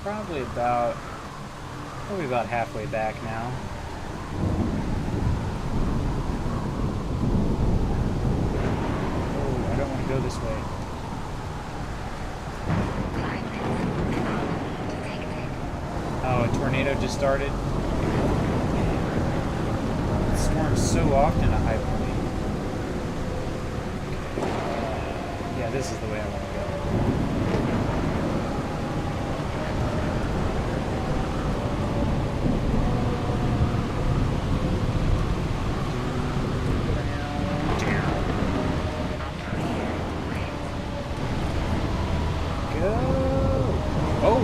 Probably about halfway back now. Oh, I don't want to go this way. Oh, a tornado just started. It storms so often at High Point. Okay. Yeah, this is the way I want to go.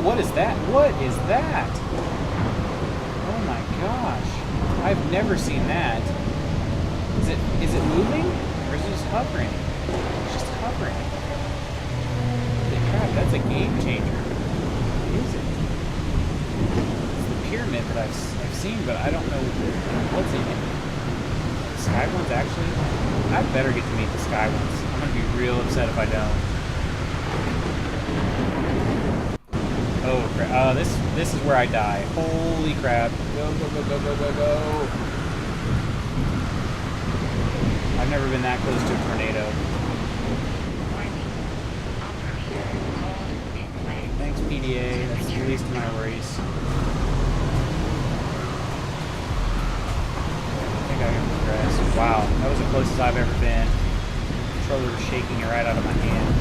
What is that? What is that? Oh my gosh. I've never seen that. Is it moving? Or is it just hovering? It's just hovering. Holy crap, that's a game changer. What is it? It's the pyramid that I've seen, but I don't know what's in it. The sky ones actually? I better get to meet the sky ones. I'm gonna be real upset if I don't. Oh crap! This is where I die. Holy crap! Go go go go go go go! I've never been that close to a tornado. Thanks PDA. That's the least of my worries. I think I can progress. Wow, that was the closest I've ever been. The controller was shaking it right out of my hand.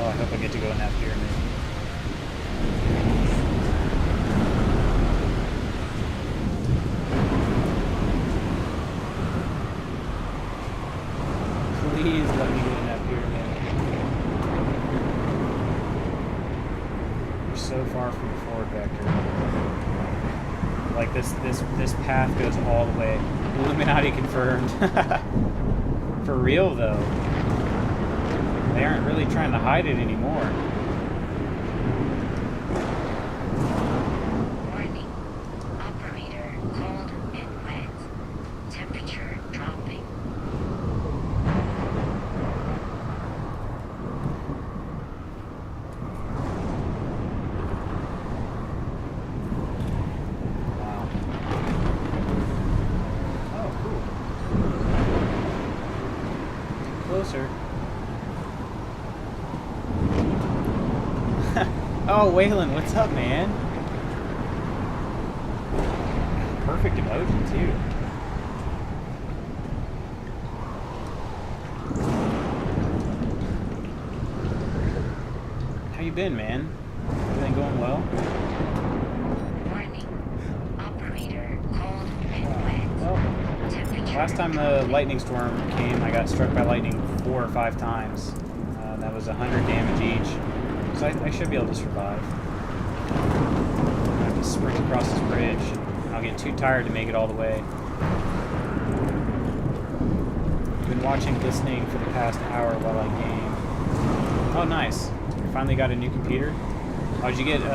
I hope I get to go in that pyramid. Please let me get in that pyramid. We're so far from the forward vector. Like this path goes all the way. Illuminati confirmed. For real though. They aren't really trying to hide it anymore. Warning. Operator cold and wet. Temperature dropping. Wow. Oh, cool. Closer. Oh, Waylon, what's up, man? Perfect emoji, too. How you been, man? Everything going well? Warning. Operator cold and wet. Well, Temperature last time the dropping. lightning storm came, I got struck by lightning 4 or 5 times. That was 100 damage each. because I should be able to survive. I have to sprint across this bridge. I'll get too tired to make it all the way. I've been listening for the past hour while I game. Oh, nice. You finally got a new computer? Oh, did you get, you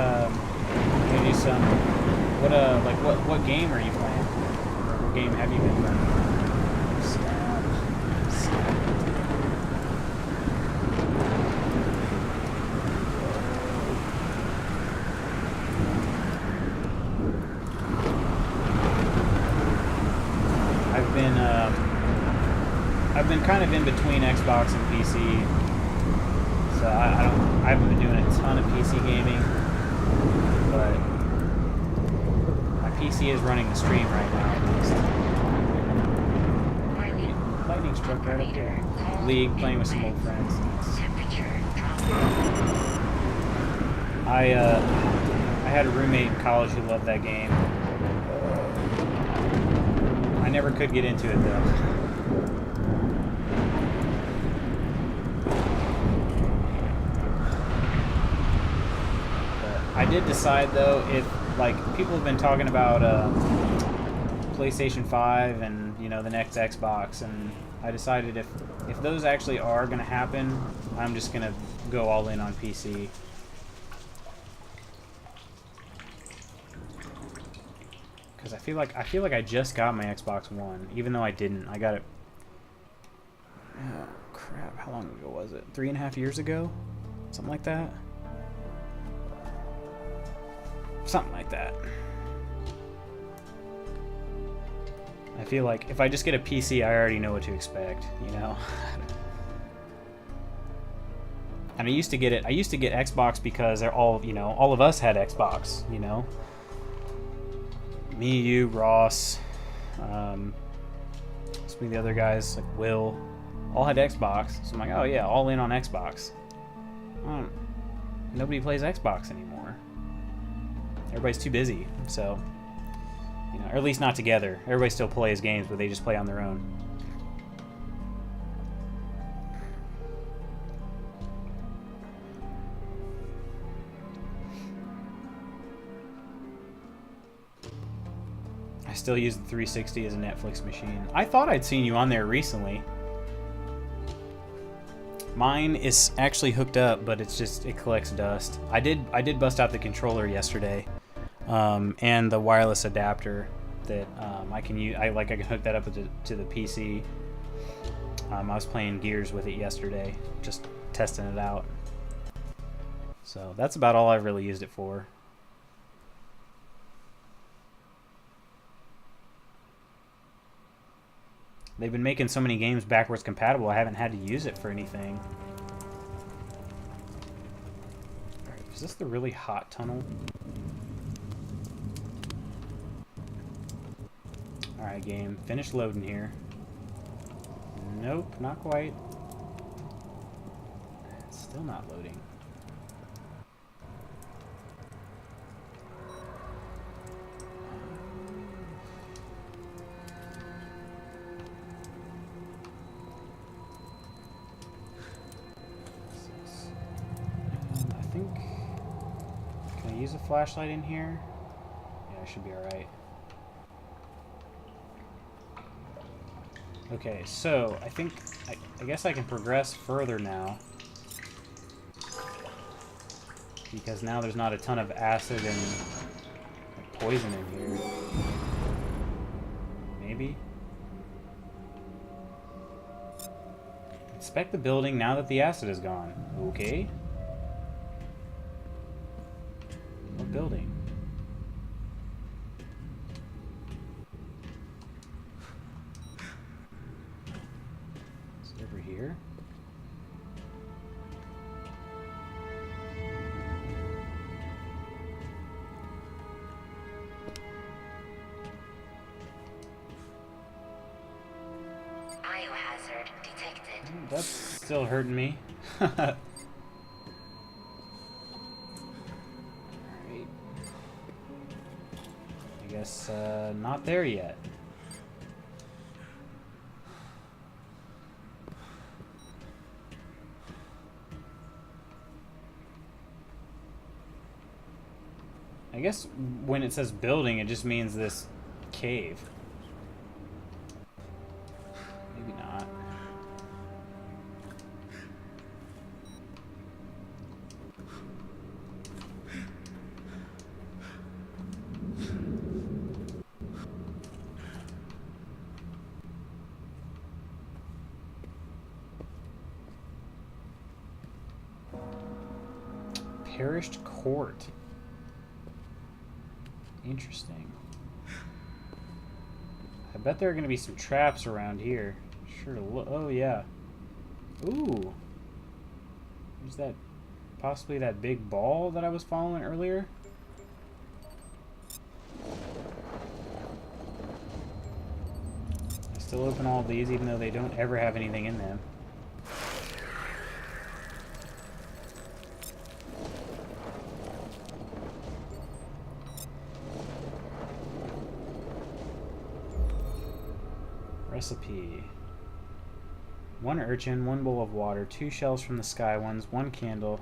do some, what game are you playing? Or what game have you been playing? I've been kind of in between Xbox and PC, so I haven't been doing a ton of PC gaming, but my PC is running the stream right now at least. Lightning struck right up here. League, playing with some old friends. I had a roommate in college who loved that game. I never could get into it though. I did decide though, if like people have been talking about PlayStation 5 and the next Xbox, and I decided if those actually are going to happen, I'm just going to go all in on PC. Because I feel like I just got my Xbox One, even though I didn't. I got it. Oh crap! How long ago was it? 3.5 years ago, something like that. Something like that. I feel like if I just get a PC, I already know what to expect, And I used to get Xbox because they're all of us had Xbox, Me, you, Ross, some of the other guys, like Will, all had Xbox. So I'm like, oh yeah, all in on Xbox. Nobody plays Xbox anymore. Everybody's too busy, so or at least not together. Everybody still plays games, but they just play on their own. I still use the 360 as a Netflix machine. I thought I'd seen you on there recently. Mine is actually hooked up, but it collects dust. I did bust out the controller yesterday. And the wireless adapter that I can use. I can hook that up to the PC. I was playing Gears with it yesterday, just testing it out. So that's about all I've really used it for. They've been making so many games backwards compatible, I haven't had to use it for anything. Alright, is this the really hot tunnel? Alright, game. Finish loading here. Nope, not quite. It's still not loading. I think... Can I use a flashlight in here? Yeah, I should be alright. Okay, so I think I guess I can progress further now, because now there's not a ton of acid and poison in here. Maybe. Inspect the building now that the acid is gone. Okay. What building? Over here. Biohazard detected. That's still hurting me. Alright. I guess not there yet. I guess when it says building, it just means this cave. Maybe not. Perished court. Interesting. I bet there are going to be some traps around here. Sure. Oh, yeah. Ooh. Is that possibly that big ball that I was following earlier? I still open all of these even though they don't ever have anything in them. Recipe. 1 urchin, 1 bowl of water, 2 shells from the sky ones, 1 candle.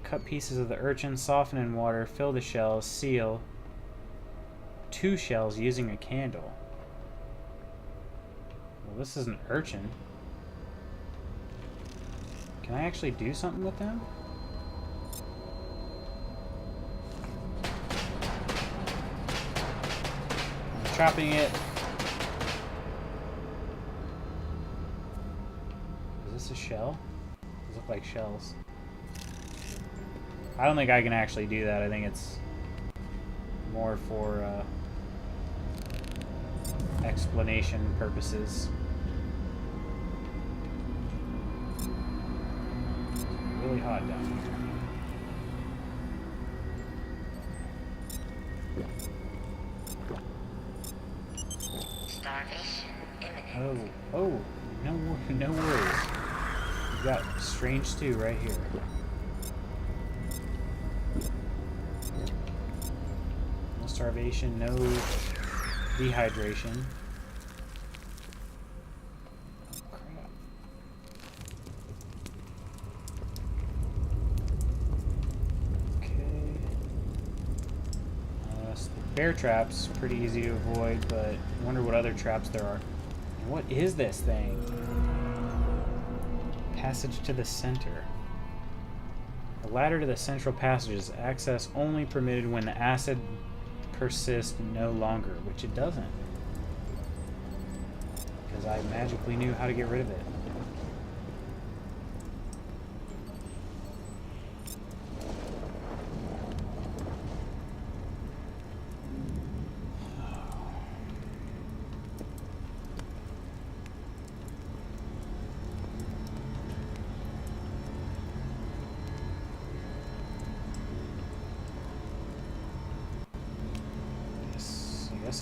Cut pieces of the urchin, soften in water, fill the shells, seal. 2 shells using a candle. Well, this is an urchin. Can I actually do something with them? I'm chopping it. Is this a shell? These look like shells. I don't think I can actually do that. I think it's more for explanation purposes. It's really hot down here. Starvation imminent. Oh, no worries. We've got strange stew right here. No starvation, no dehydration. Oh, crap. Okay. So the bear traps, pretty easy to avoid, but I wonder what other traps there are. And what is this thing? Passage to the center. The ladder to the central passage is access only permitted when the acid persists no longer, which it doesn't. Because I magically knew how to get rid of it.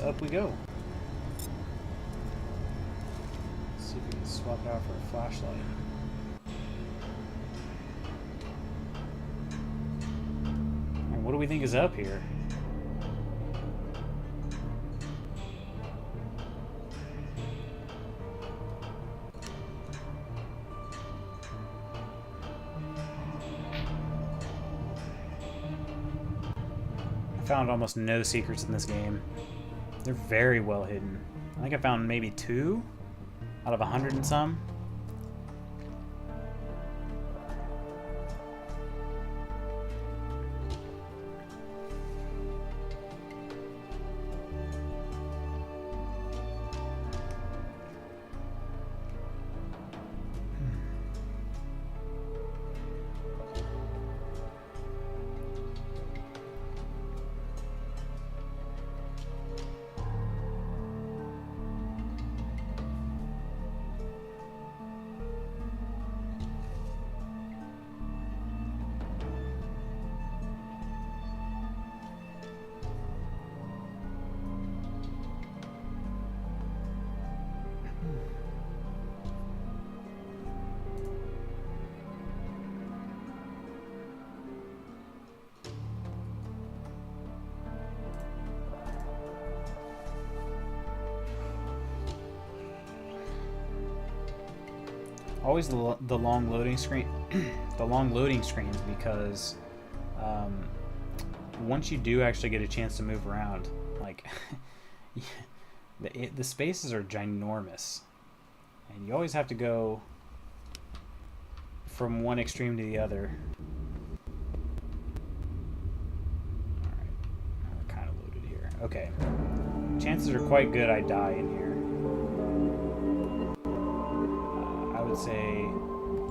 Up we go. Let's see if we can swap it out for a flashlight. And what do we think is up here? I found almost no secrets in this game. They're very well hidden. I think I found maybe 2 out of 100 and some. Always the long loading screen, the long loading screens, because once you do actually get a chance to move around, like the spaces are ginormous, and you always have to go from one extreme to the other. Alright, now we're kind of loaded here. Okay. Chances are quite good I die in here. I would say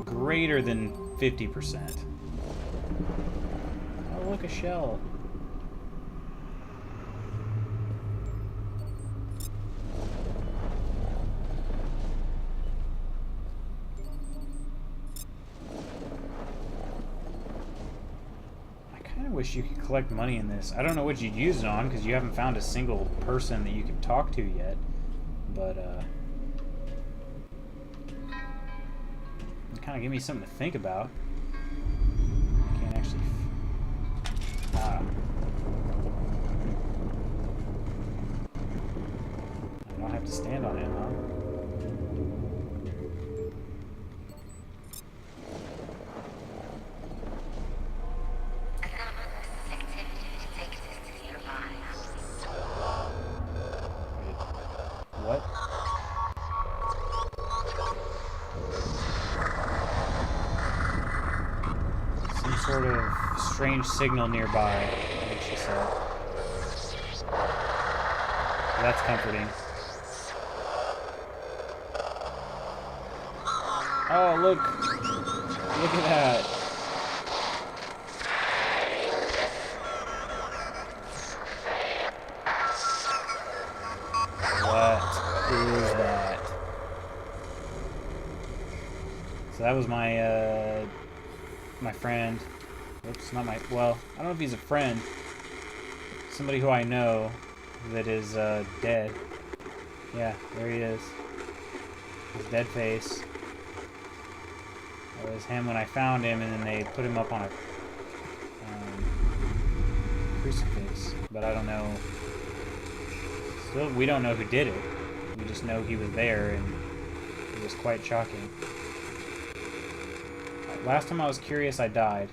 greater than 50%. Oh, look, a shell. Wish you could collect money in this. I don't know what you'd use it on because you haven't found a single person that you can talk to yet, but it kind of give me something to think about. I can't actually I don't have to stand on it, huh? What? Some sort of strange signal nearby, I think she said. So that's comforting. Oh, look! Look at that! What is that? So that was my my friend. Oops, not my. Well, I don't know if he's a friend. Somebody who I know that is dead. Yeah, there he is. His dead face. That was him when I found him, and then they put him up on a crucifix. But I don't know. Still, we don't know who did it. We just know he was there, and it was quite shocking. Last time I was curious, I died.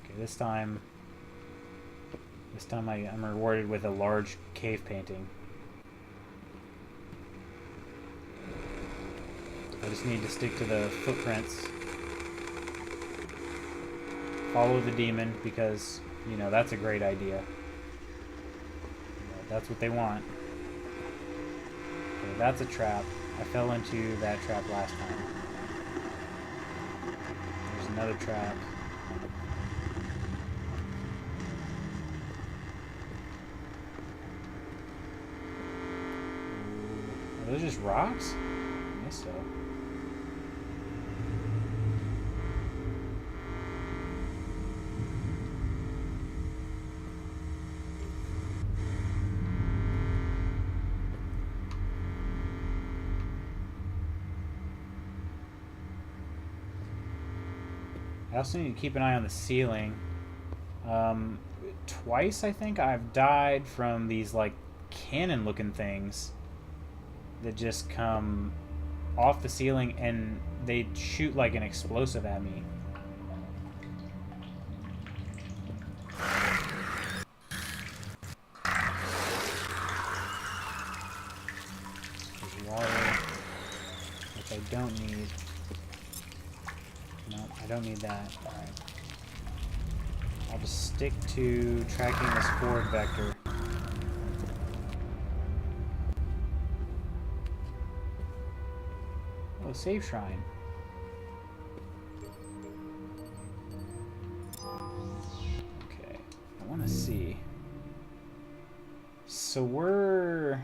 Okay, this time I'm rewarded with a large cave painting. I just need to stick to the footprints. Follow the demon, because, you know, that's a great idea. That's what they want. Okay, that's a trap. I fell into that trap last time. There's another trap. Are those just rocks? I guess so. I also need to keep an eye on the ceiling. Twice, I think, I've died from these, like, cannon-looking things that just come off the ceiling and they shoot like an explosive at me. There's water, which I don't need. No, I don't need that. Alright. I'll just stick to tracking this forward vector. Oh, save shrine. Okay, I want to see. So we're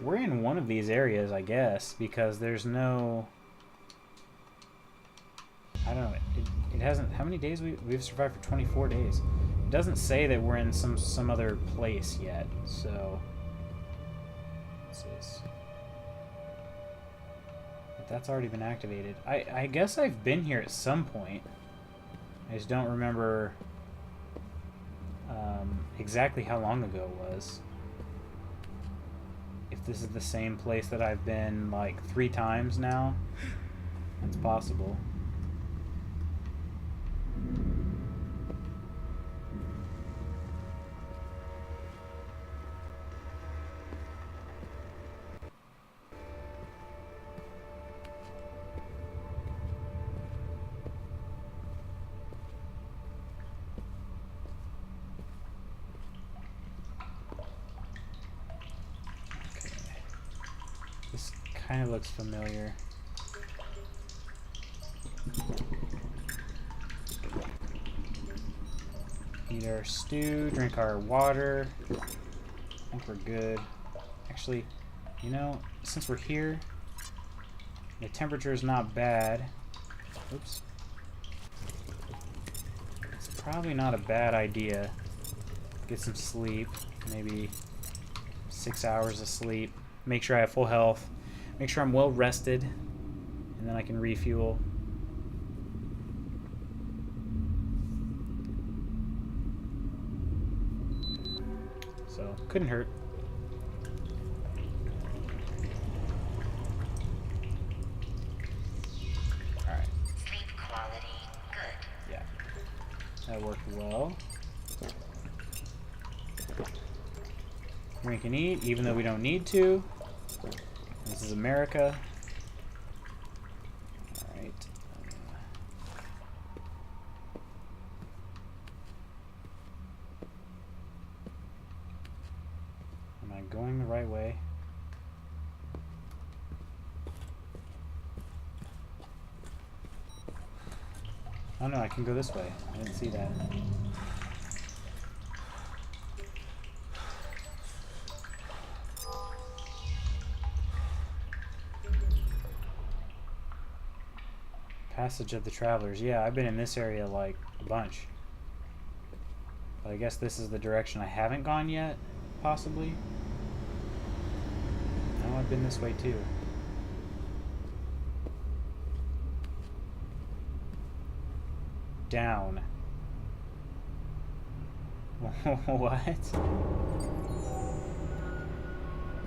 in one of these areas, I guess, because there's no... I don't know. It hasn't... How many days we've survived for 24 days? It doesn't say that we're in some other place yet. So what's this? But that's already been activated. I guess I've been here at some point. I just don't remember exactly how long ago it was. If this is the same place that I've been like 3 times now, that's possible. This kind of looks familiar. Eat our stew, drink our water. I think we're good. Actually, you know, since we're here, the temperature is not bad. Oops. It's probably not a bad idea. Get some sleep, maybe 6 hours of sleep. Make sure I have full health. Make sure I'm well rested, and then I can refuel. So, couldn't hurt. Alright. Sleep quality good. Yeah. That worked well. Drink and eat, even though we don't need to. This is America. Alright. Am I going the right way? Oh no, I can go this way. I didn't see that. Passage of the Travelers. Yeah, I've been in this area like a bunch. But I guess this is the direction I haven't gone yet, possibly. No, I've been this way too. Down. What?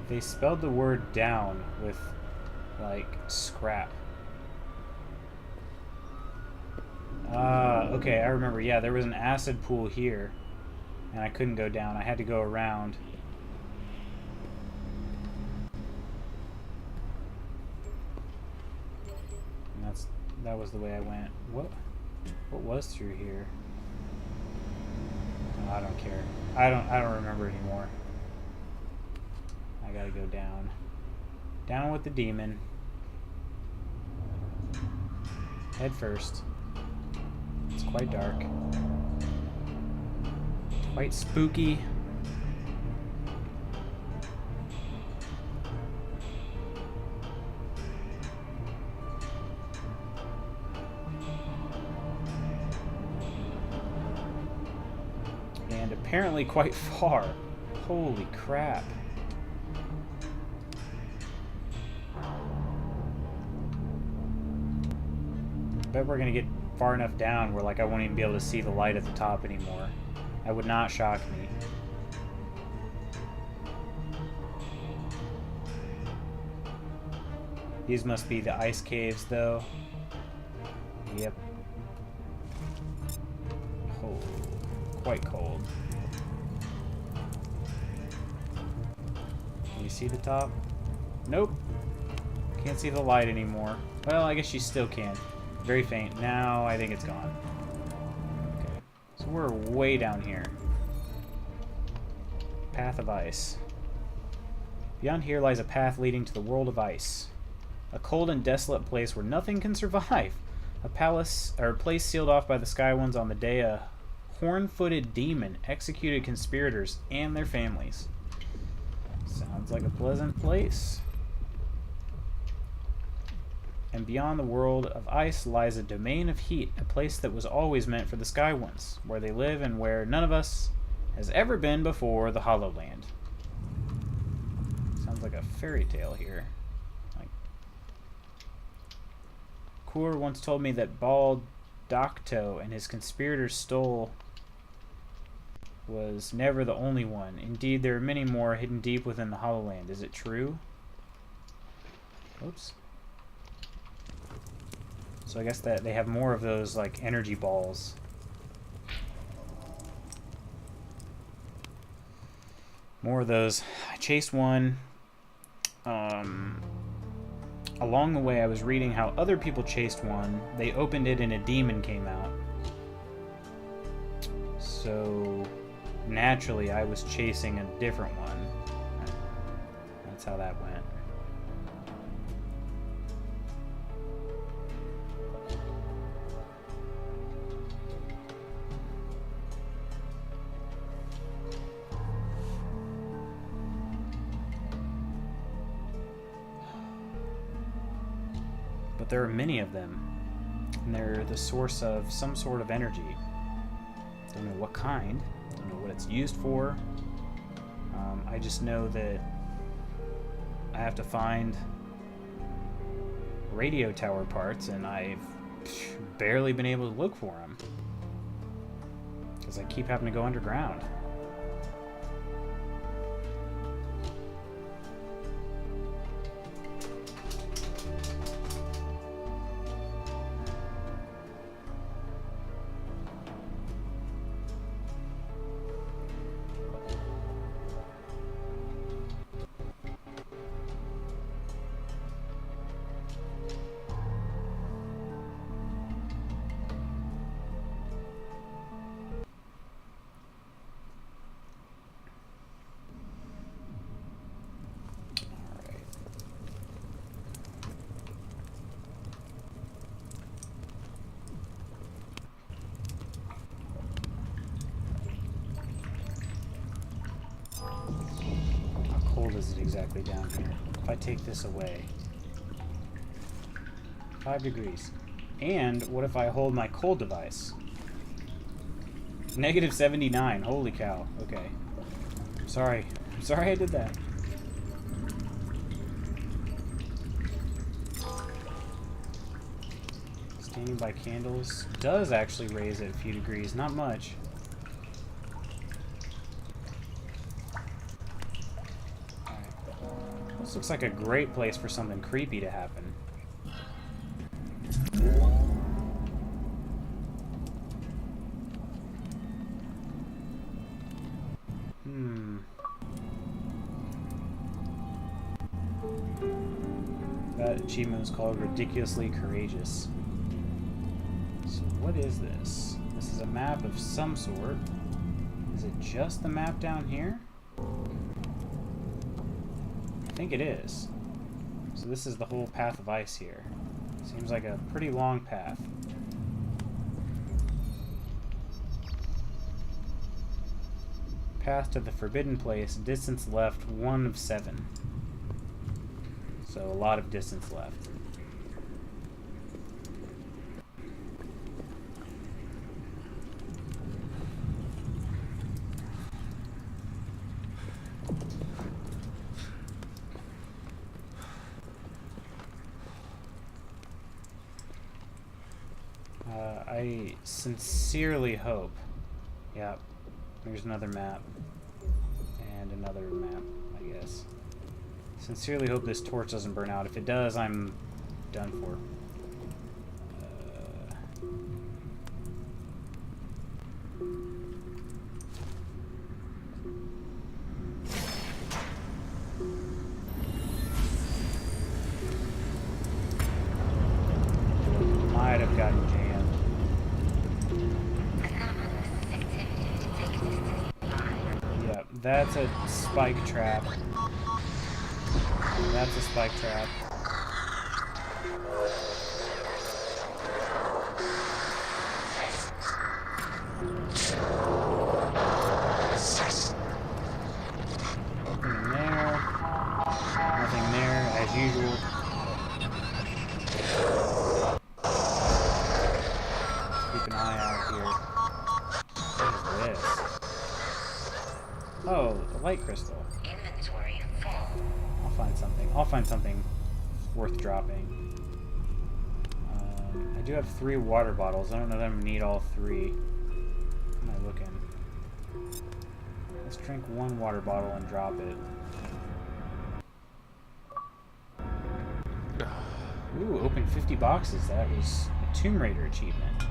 They spelled the word down with, like, scrap. Okay, I remember. Yeah, there was an acid pool here, and I couldn't go down. I had to go around. And that was the way I went. What was through here? Oh, I don't care. I don't remember anymore. I gotta go down. Down with the demon. Head first. It's quite dark. Quite spooky. And apparently quite far. Holy crap. Bet we're gonna get far enough down where like I won't even be able to see the light at the top anymore. That would not shock me. These must be the ice caves though. Yep. Oh, quite cold. Can you see the top? Nope. Can't see the light anymore. Well, I guess you still can. Very faint. Now I think it's gone. Okay. So we're way down here. Path of ice. Beyond here lies a path leading to the world of ice. A cold and desolate place where nothing can survive. A palace, or a place sealed off by the Sky Ones on the day a horn-footed demon executed conspirators and their families. Sounds like a pleasant place. And beyond the world of ice lies a domain of heat, a place that was always meant for the Sky Ones, where they live and where none of us has ever been before, the Hollow Land. Sounds like a fairy tale here. Like, Kur once told me that Bald Docto and his conspirators stole was never the only one. Indeed, there are many more hidden deep within the Hollow Land. Is it true? Oops. So I guess that they have more of those, like, energy balls. More of those. I chased one. Along the way, I was reading how other people chased one. They opened it and a demon came out. So, naturally, I was chasing a different one. That's how that went. but there are many of them. And they're the source of some sort of energy. Don't know what kind, don't know what it's used for. I just know that I have to find radio tower parts, and I've barely been able to look for them because I keep having to go underground. Is it exactly down here? If I take this away, 5 degrees. And what if I hold my cold device? Negative 79. Holy cow. Okay. I'm sorry I did that. Standing by candles does actually raise it a few degrees. Not much. This looks like a great place for something creepy to happen. That achievement was called Ridiculously Courageous. So what is this? This is a map of some sort. Is it just the map down here? I think it is. So this is the whole path of ice here. Seems like a pretty long path. Path to the forbidden place, distance left 1 of 7. So a lot of distance left. I sincerely hope. Yeah, there's another map. And another map, I guess. Sincerely hope this torch doesn't burn out. If it does, I'm done for. Might have gotten jammed. Yeah, that's a spike trap. That's a spike trap. Nothing there. Nothing there, as usual. Keep an eye out here. What is this? Oh, a light crystal. Inventory full. I'll find something worth dropping. I do have 3 water bottles. I don't know that I'm gonna need all 3. How am I looking? Let's drink 1 water bottle and drop it. Ooh, open 50 boxes. That was a Tomb Raider achievement.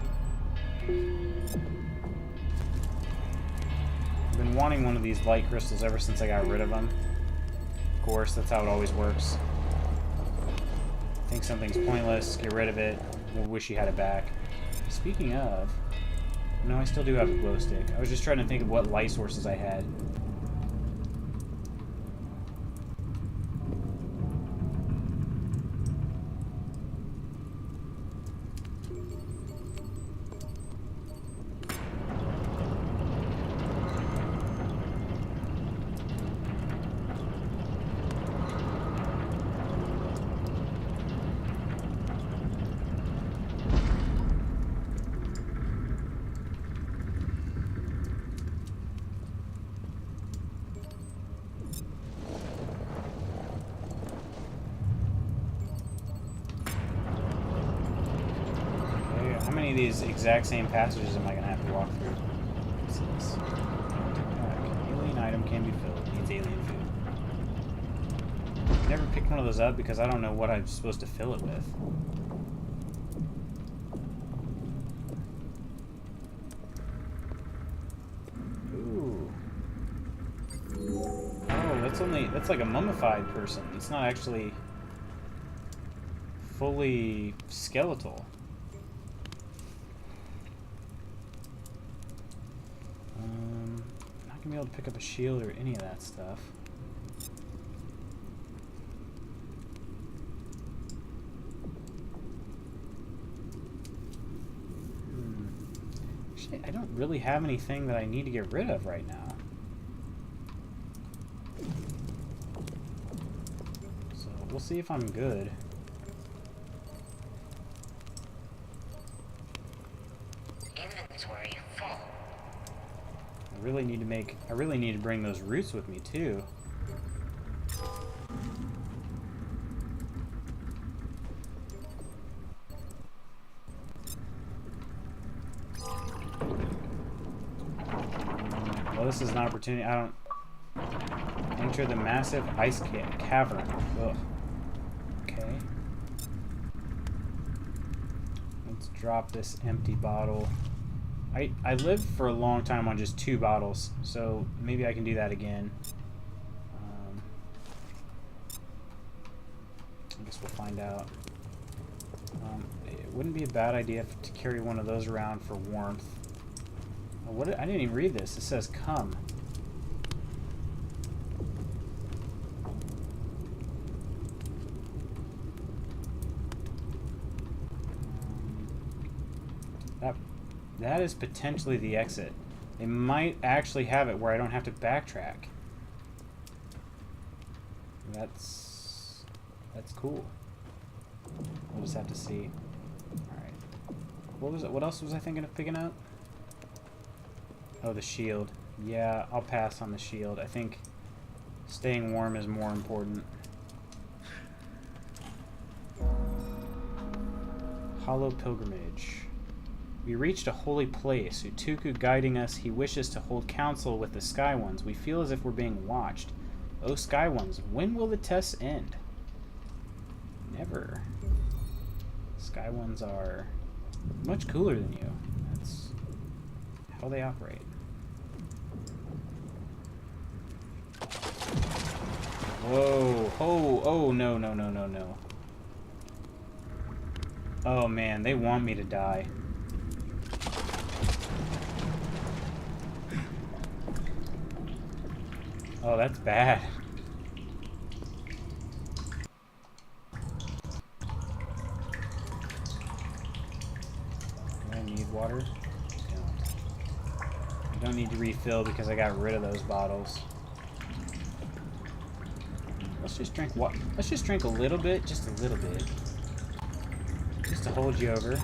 I've been wanting one of these light crystals ever since I got rid of them. Of course, that's how it always works. Think something's pointless, get rid of it, we'll wish you had it back. Speaking of, no, I still do have a glow stick. I was just trying to think of what light sources I had. these exact same passages am I going to have to walk through? What's this? Alien item can be filled. Needs alien food. Never picked one of those up because I don't know what I'm supposed to fill it with. Ooh. Oh, that's like a mummified person. It's not actually fully skeletal. Not gonna be able to pick up a shield or any of that stuff. Actually, I don't really have anything that I need to get rid of right now. So we'll see if I'm good. Inventory full. I really need to bring those roots with me too. Well, this is an opportunity. I don't enter the massive ice cavern. Ugh. Okay. Let's drop this empty bottle. I lived for a long time on just 2 bottles, so maybe I can do that again. I guess we'll find out. It wouldn't be a bad idea to carry one of those around for warmth. I didn't even read this. It says come. That is potentially the exit. They might actually have it where I don't have to backtrack. That's cool. We'll just have to see. Alright. What else was I thinking of picking up? Oh, the shield. Yeah, I'll pass on the shield. I think staying warm is more important. Hollow Pilgrimage. We reached a holy place. Utuku guiding us, he wishes to hold counsel with the Sky Ones. We feel as if we're being watched. Oh, Sky Ones, when will the tests end? Never. Sky Ones are much cooler than you. That's how they operate. Whoa. Oh, no. Oh, man, they want me to die. Oh, that's bad. Do I need water? No. I don't need to refill because I got rid of those bottles. Let's just drink water. Let's just drink a little bit, just a little bit. Just to hold you over.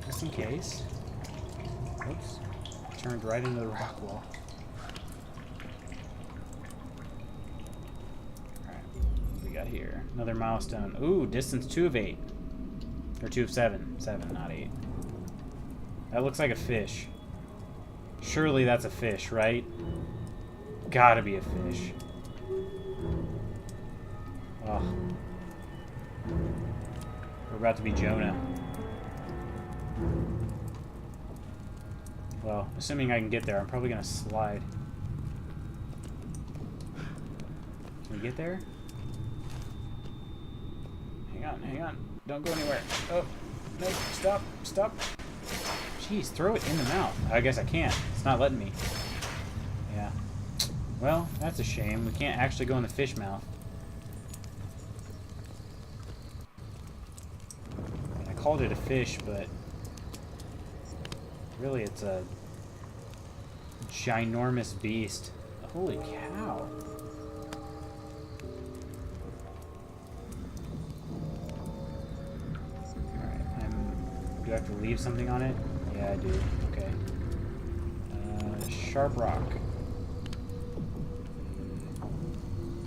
Just in case. Oops. Turned right into the rock wall. Here. Another milestone. Ooh, distance 2 of 8. Or 2 of 7. 7, not 8. That looks like a fish. Surely that's a fish, right? Gotta be a fish. Oh. We're about to be Jonah. Well, assuming I can get there, I'm probably gonna slide. Can we get there? Hang on. Don't go anywhere. Oh, no, stop. Jeez, throw it in the mouth. I guess I can't. It's not letting me. Yeah. Well, that's a shame. We can't actually go in the fish mouth. I called it a fish, but really it's a ginormous beast. Holy cow. Do I have to leave something on it? Yeah, I do. Okay. Sharp rock.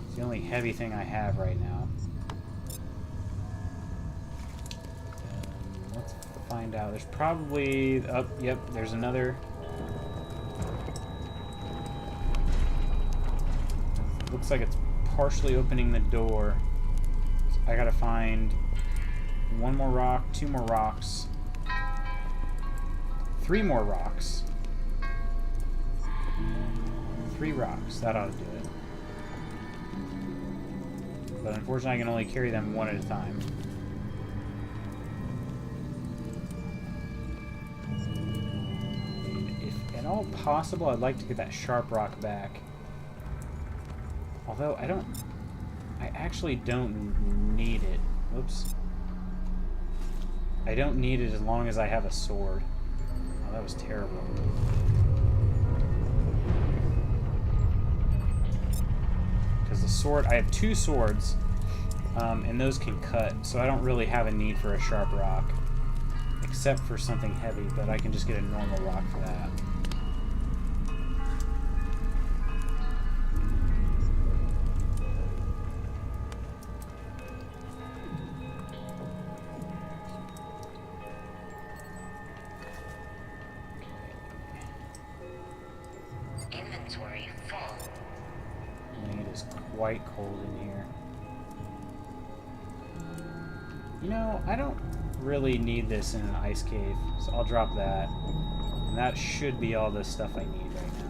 It's the only heavy thing I have right now. Let's find out. There's probably... Oh, yep, there's another. Looks like it's partially opening the door. I gotta find one more rock, two more rocks, three more rocks. 3 rocks. That ought to do it. But unfortunately, I can only carry them one at a time. If at all possible, I'd like to get that sharp rock back. Although, I actually don't need it. Whoops. I don't need it as long as I have a sword. Oh, that was terrible. Because the sword, I have 2 swords, and those can cut, so I don't really have a need for a sharp rock, except for something heavy, but I can just get a normal rock for that. Inventory full. It is quite cold in here. You know, I don't really need this in an ice cave, so I'll drop that. And that should be all the stuff I need right now.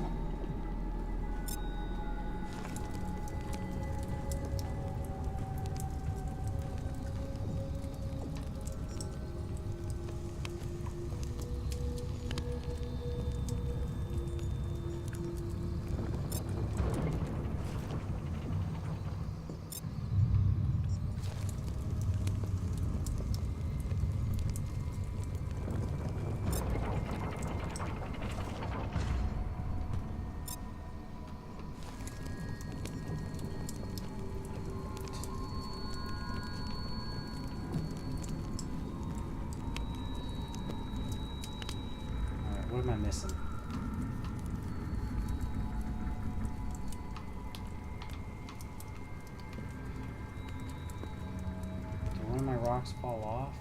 What am I missing? Did one of my rocks fall off?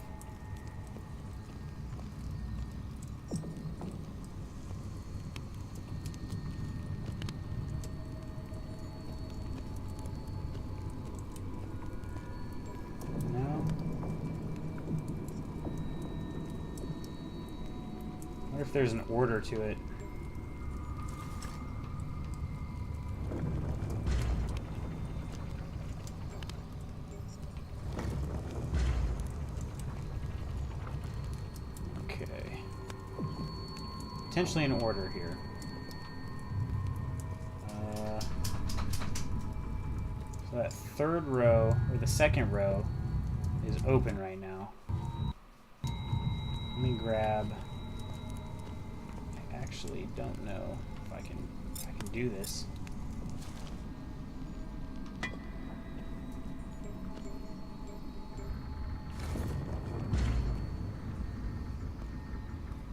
If there's an order to it. Okay. Potentially an order here. So that third row, or the second row, is open right now. Let me grab... Actually don't know if I can do this.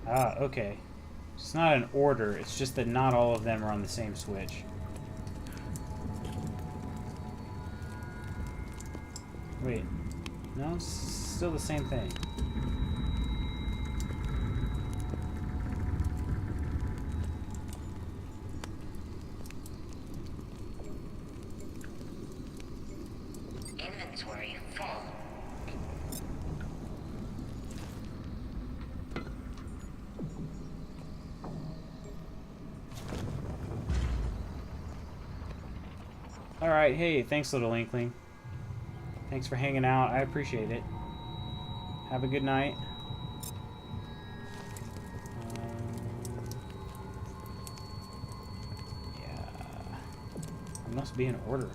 Ah, okay. It's not an order, it's just that not all of them are on the same switch. Wait. No, it's still the same thing. Inventory full. Alright, hey, thanks little inkling. Thanks for hanging out, I appreciate it. Have a good night. Yeah. It must be in order.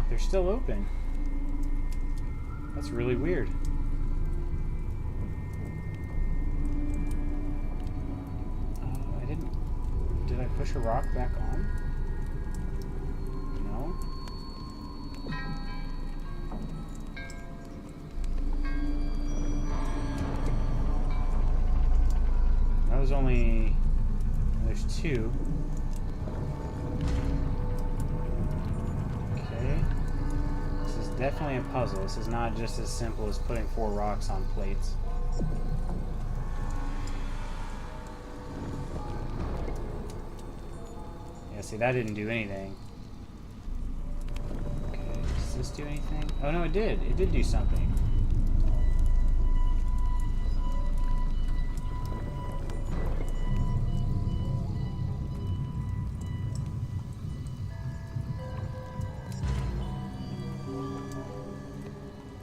They're still open. That's really weird. push a rock back on? No? That was only... There's two. Okay. This is definitely a puzzle. This is not just as simple as putting 4 rocks on plates. Yeah, see, that didn't do anything. Okay, does this do anything? Oh no, it did. It did do something.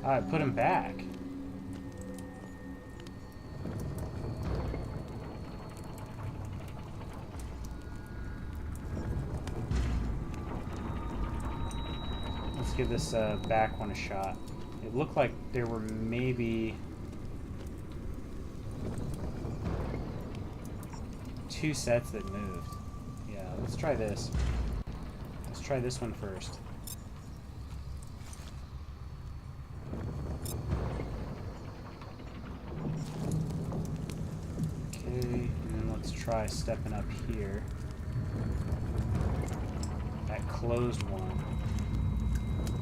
Alright, put him back. Let's give this back one a shot. It looked like there were maybe 2 sets that moved. Yeah, let's try this. Let's try this one first. Try stepping up here. That closed one.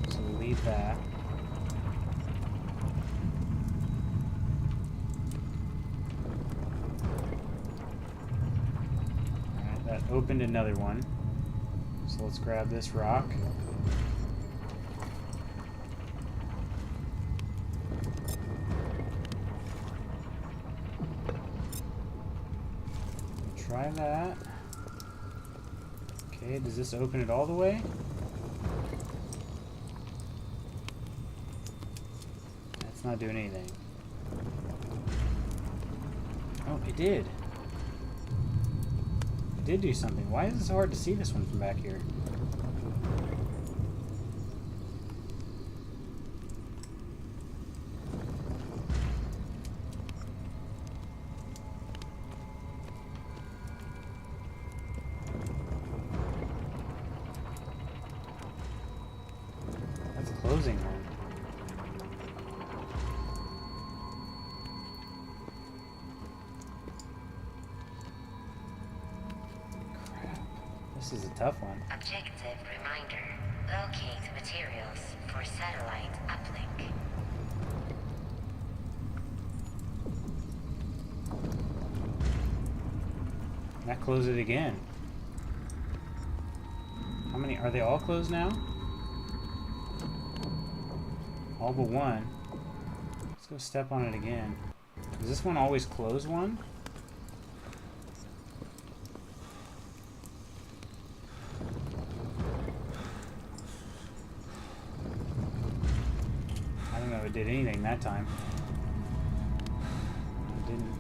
So we'll leave that. Alright, that opened another one. So let's grab this rock. Try that. Okay, does this open it all the way? That's not doing anything. Oh, it did. It did do something. Why is it so hard to see this one from back here? Closing one. Crap. This is a tough one. Objective reminder. Locate materials for satellite uplink. That closed it again. How many? Are they all closed now? All but one. Let's go step on it again. Does this one always close one? I don't know if it did anything that time. It didn't.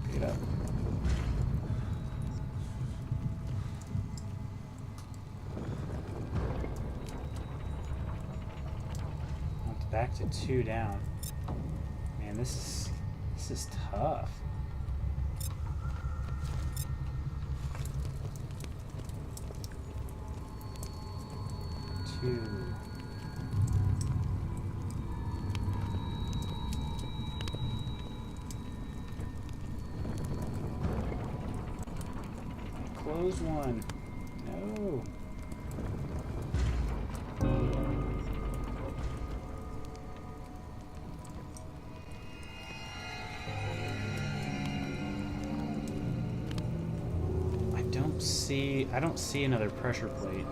Pick it up. Back to 2 down. Man, this is tough. Two. Close one. No. I don't see another pressure plate.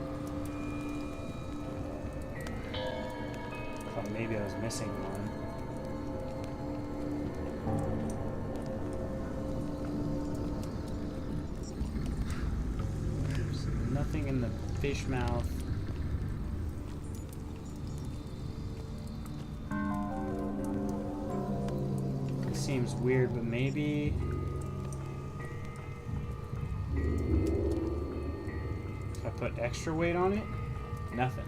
Thought maybe I was missing one. There's nothing in the fish mouth. It seems weird, but maybe... Put extra weight on it? Nothing.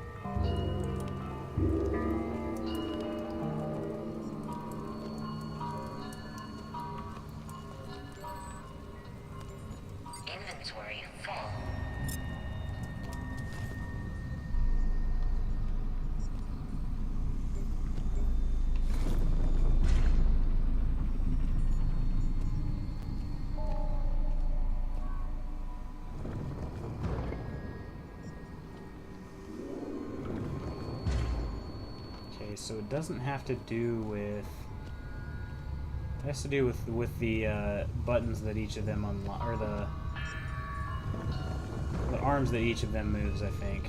so it doesn't have to do with... It has to do with the buttons that each of them unlock, or the arms that each of them moves, I think.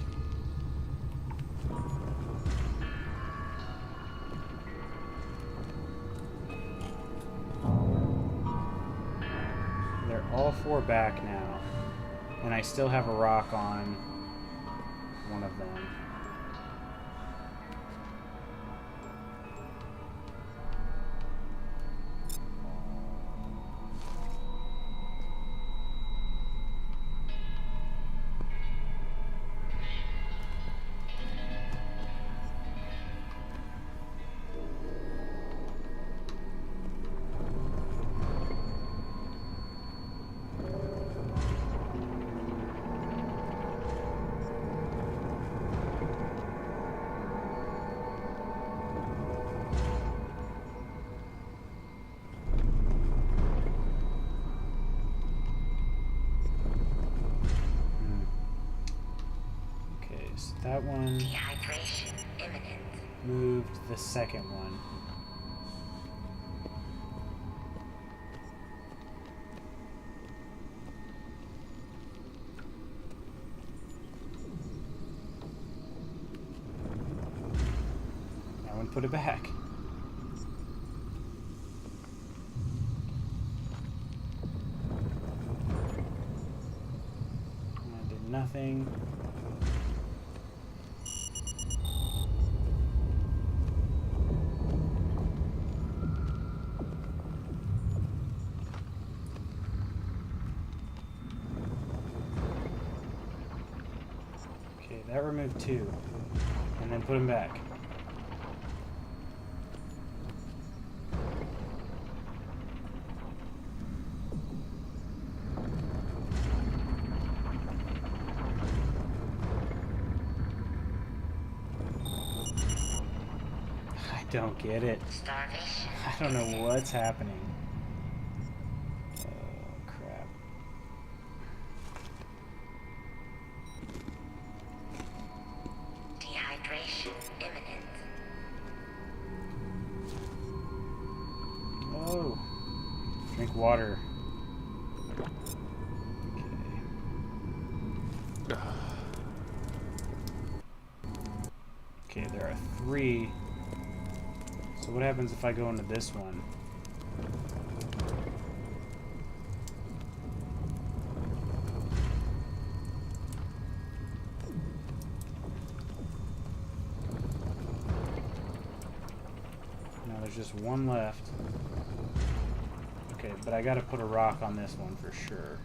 They're all 4 back now, and I still have a rock on one of them. That one Dehydration imminent. moved the second one. That one put it back. That did nothing. That removed 2, and then put them back. I don't get it. Starvation. I don't know what's happening. Crap. Dehydration imminent. Oh. Drink water. Okay, there are 3. So what happens if I go into this one? Now there's just 1 left. Okay, but I gotta put a rock on this one for sure.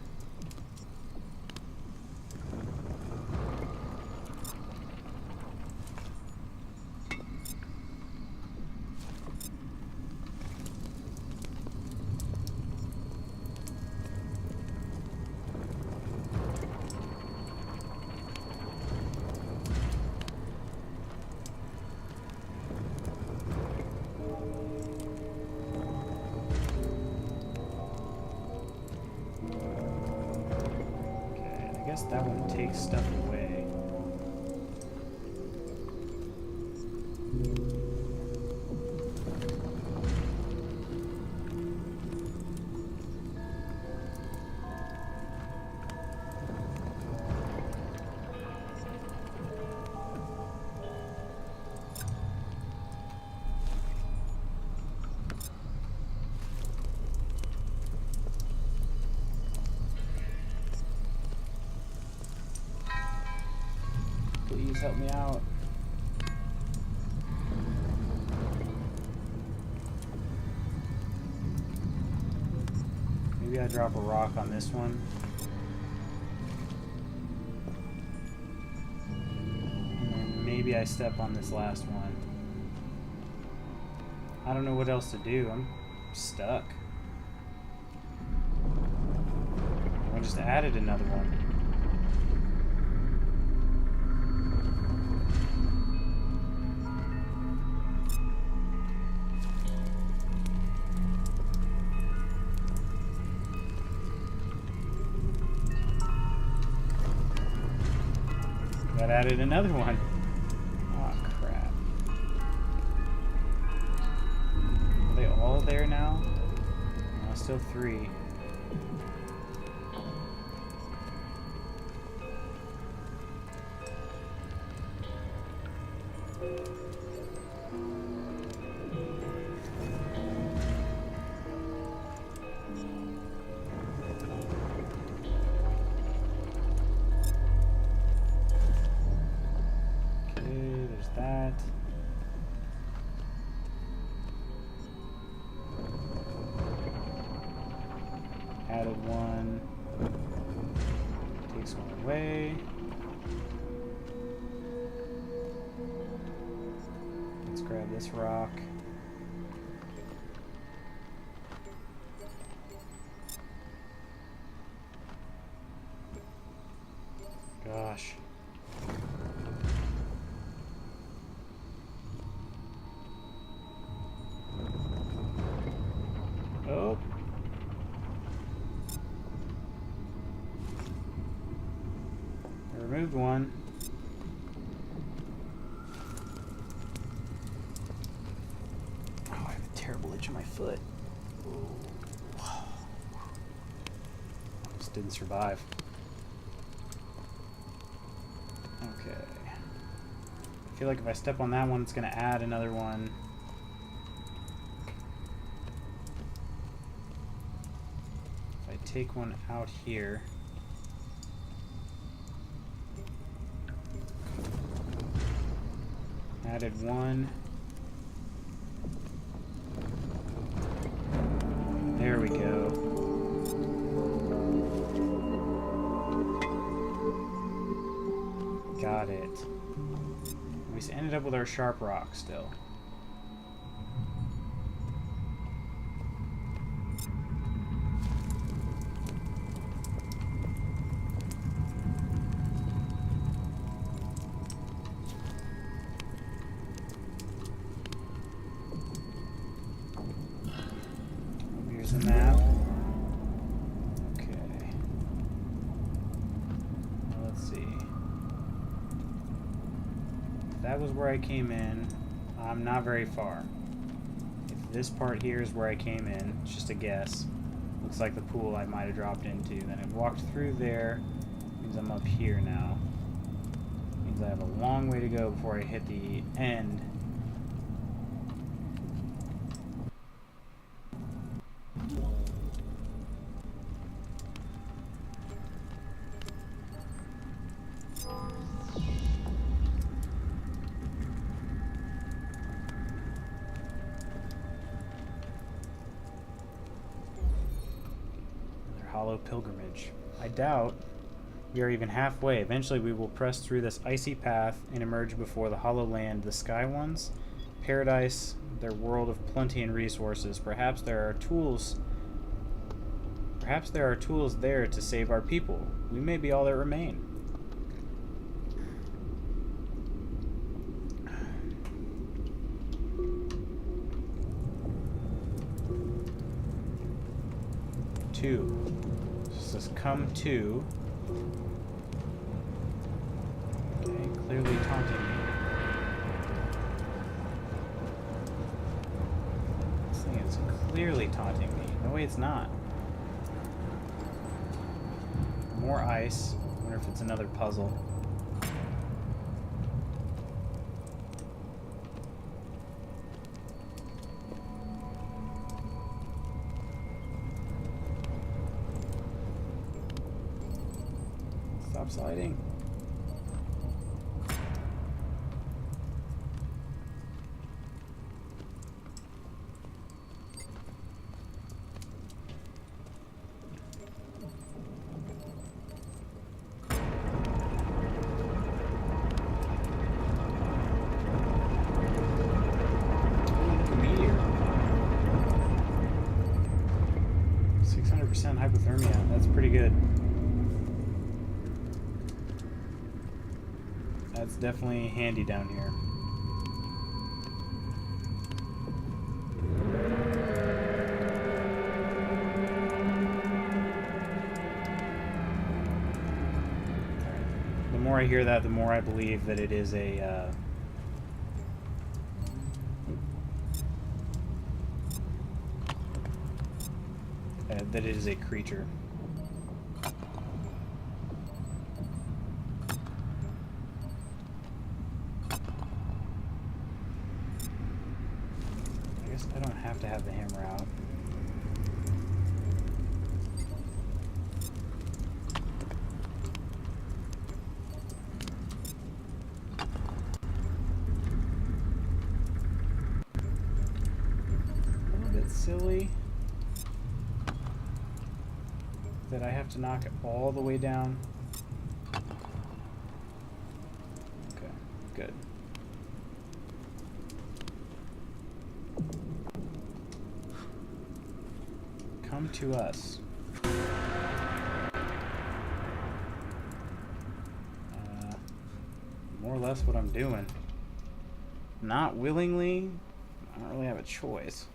That one takes stuff away. Please help me out. Maybe I drop a rock on this one. And then maybe I step on this last one. I don't know what else to do. I'm stuck. I just added another one. That added another one. Oh, crap. there now? No, still 3. That. Added 1. Takes 1 away. Let's grab this rock. Gosh. Oh. I removed 1. Oh, I have a terrible itch in my foot. Just didn't survive. Okay. I feel like if I step on that one, it's going to add another one. Take one out here. Added 1. There we go. Got it. We ended up with our sharp rock still. That was where I came in. I'm not very far. If this part here is where I came in, it's just a guess. Looks like the pool I might have dropped into. Then I walked through there. Means I'm up here now. Means I have a long way to go before I hit the end. Hollow pilgrimage. I doubt we are even halfway. Eventually we will press through this icy path and emerge before the hollow land, the sky ones, paradise, their world of plenty and resources. Perhaps there are tools there to save our people. We may be all that remain. This says come to. Okay, clearly taunting me. This thing is clearly taunting me. No way it's not. More ice. Wonder if it's another puzzle. Stop sliding. Hypothermia. That's pretty good. That's definitely handy down here. The more I hear that, the more I believe that it is a that it is a creature. I guess I don't have to have the hammer out. Silly that I have to knock it all the way down. Okay, good. Come to us. More or less what I'm doing. Not willingly. I don't really have a choice.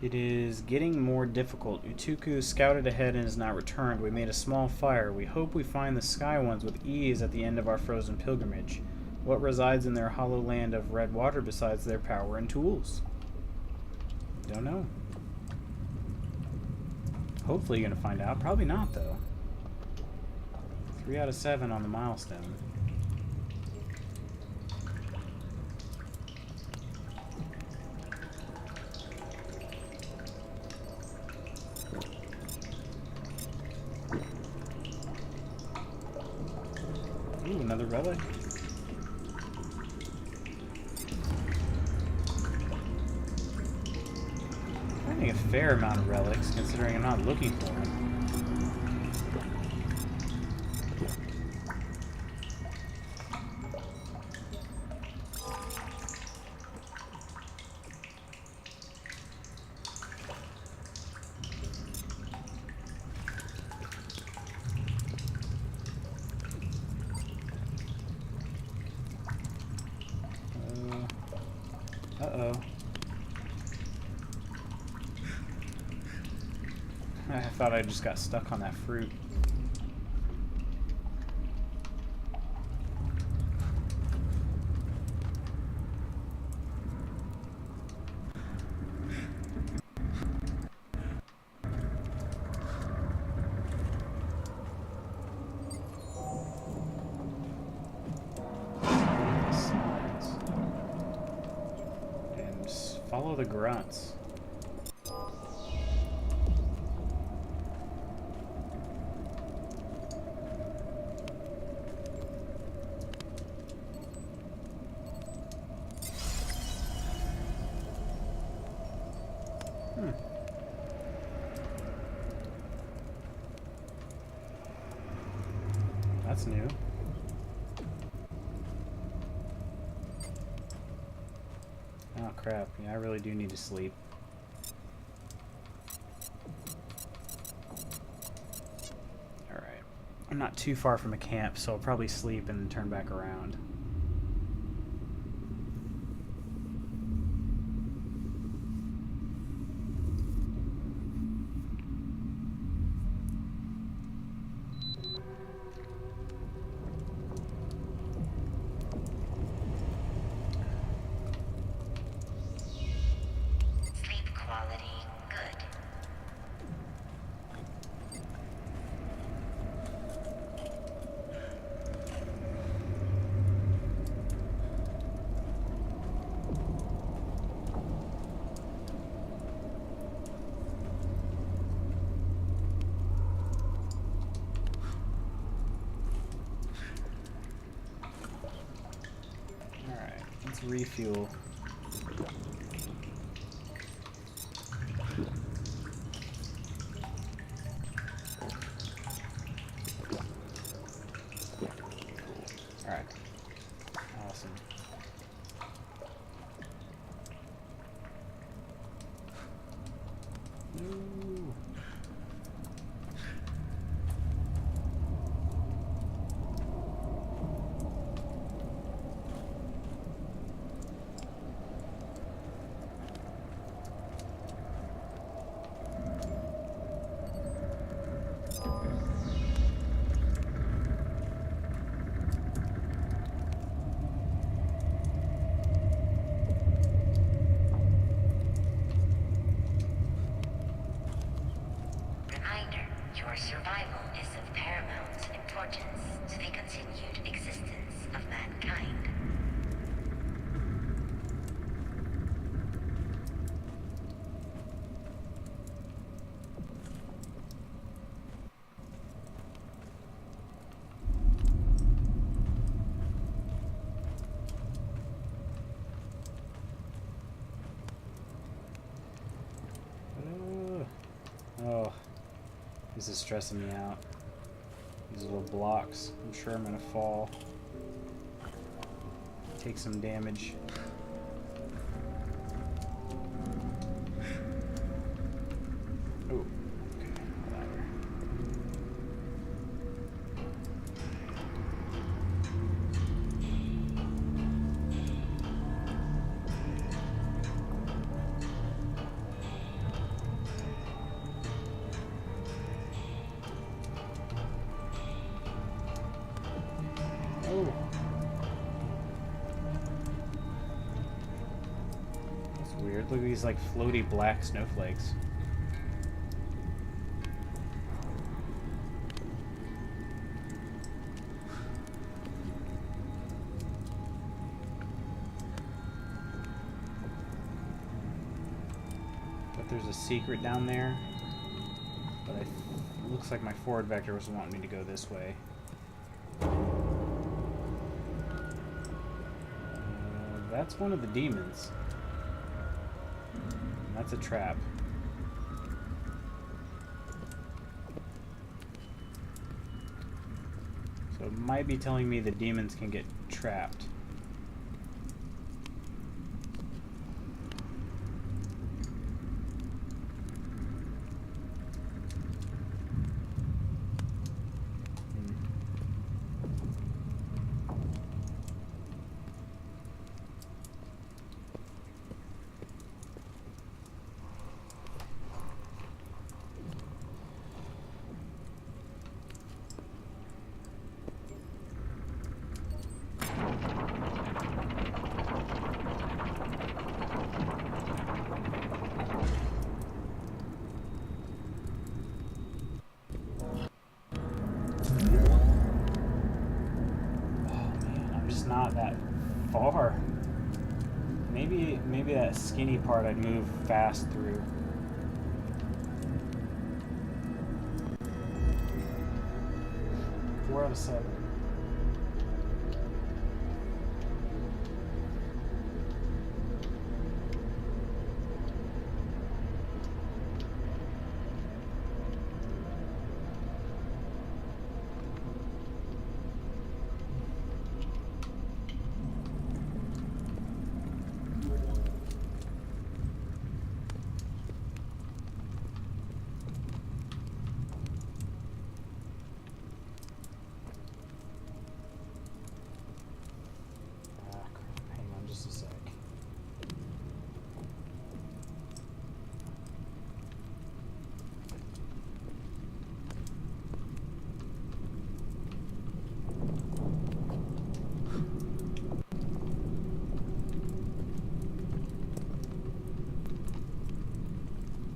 It is getting more difficult. Utuku scouted ahead and has not returned. We made a small fire. We hope we find the Sky Ones with ease at the end of our frozen pilgrimage. What resides in their hollow land of red water besides their power and tools? Don't know. Hopefully you're going to find out. Probably not, though. 3 out of 7 on the milestone. Ooh, another relic. Finding a fair amount of relics, considering I'm not looking for them. Uh-oh. I thought I just got stuck on that fruit. Follow the grunts. That's new. Oh crap, yeah, I really do need to sleep. Alright. I'm not too far from a camp, so I'll probably sleep and then turn back around. Let's refuel. Alright. Awesome. Ooh. importance to the continued existence of mankind. Oh, this is stressing me out. These little blocks. I'm sure I'm gonna fall. Take some damage. Oh, okay, ladder. Oh. That's weird. Look at these like floaty black snowflakes. But there's a secret down there. But it looks like my forward vector was wanting me to go this way. That's one of the demons. That's a trap. So it might be telling me the demons can get trapped. Not that far. Maybe that skinny part I'd move fast through. 4 out of 7.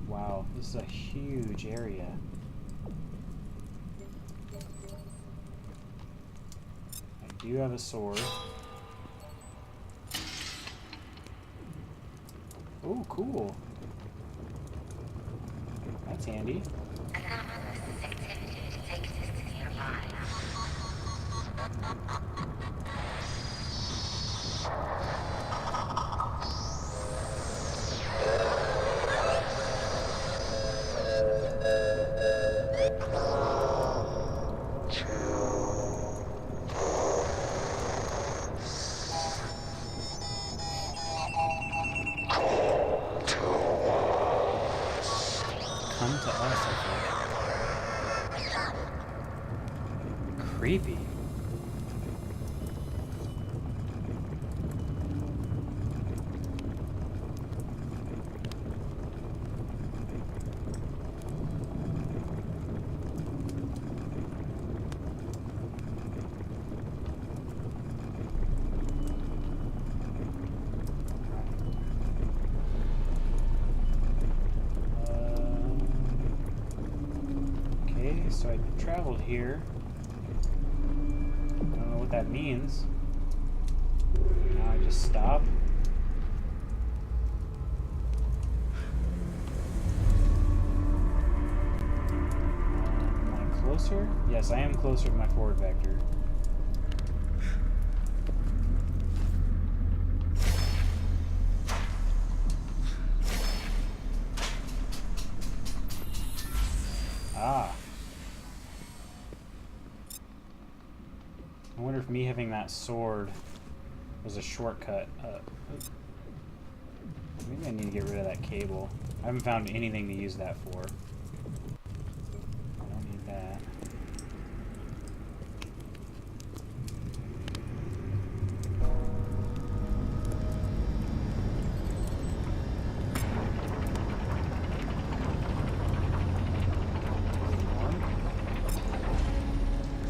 Wow, this is a huge area. I do have a sword. Oh, cool. That's handy. Anomalous activity detected nearby. Come to us, I think. Creepy. So I traveled here. what that means. Now I just stop. Am I closer? Yes, I am closer to my forward vector. Ah. I wonder if me having that sword was a shortcut. Maybe I need to get rid of that cable. I haven't found anything to use that for. I don't need that.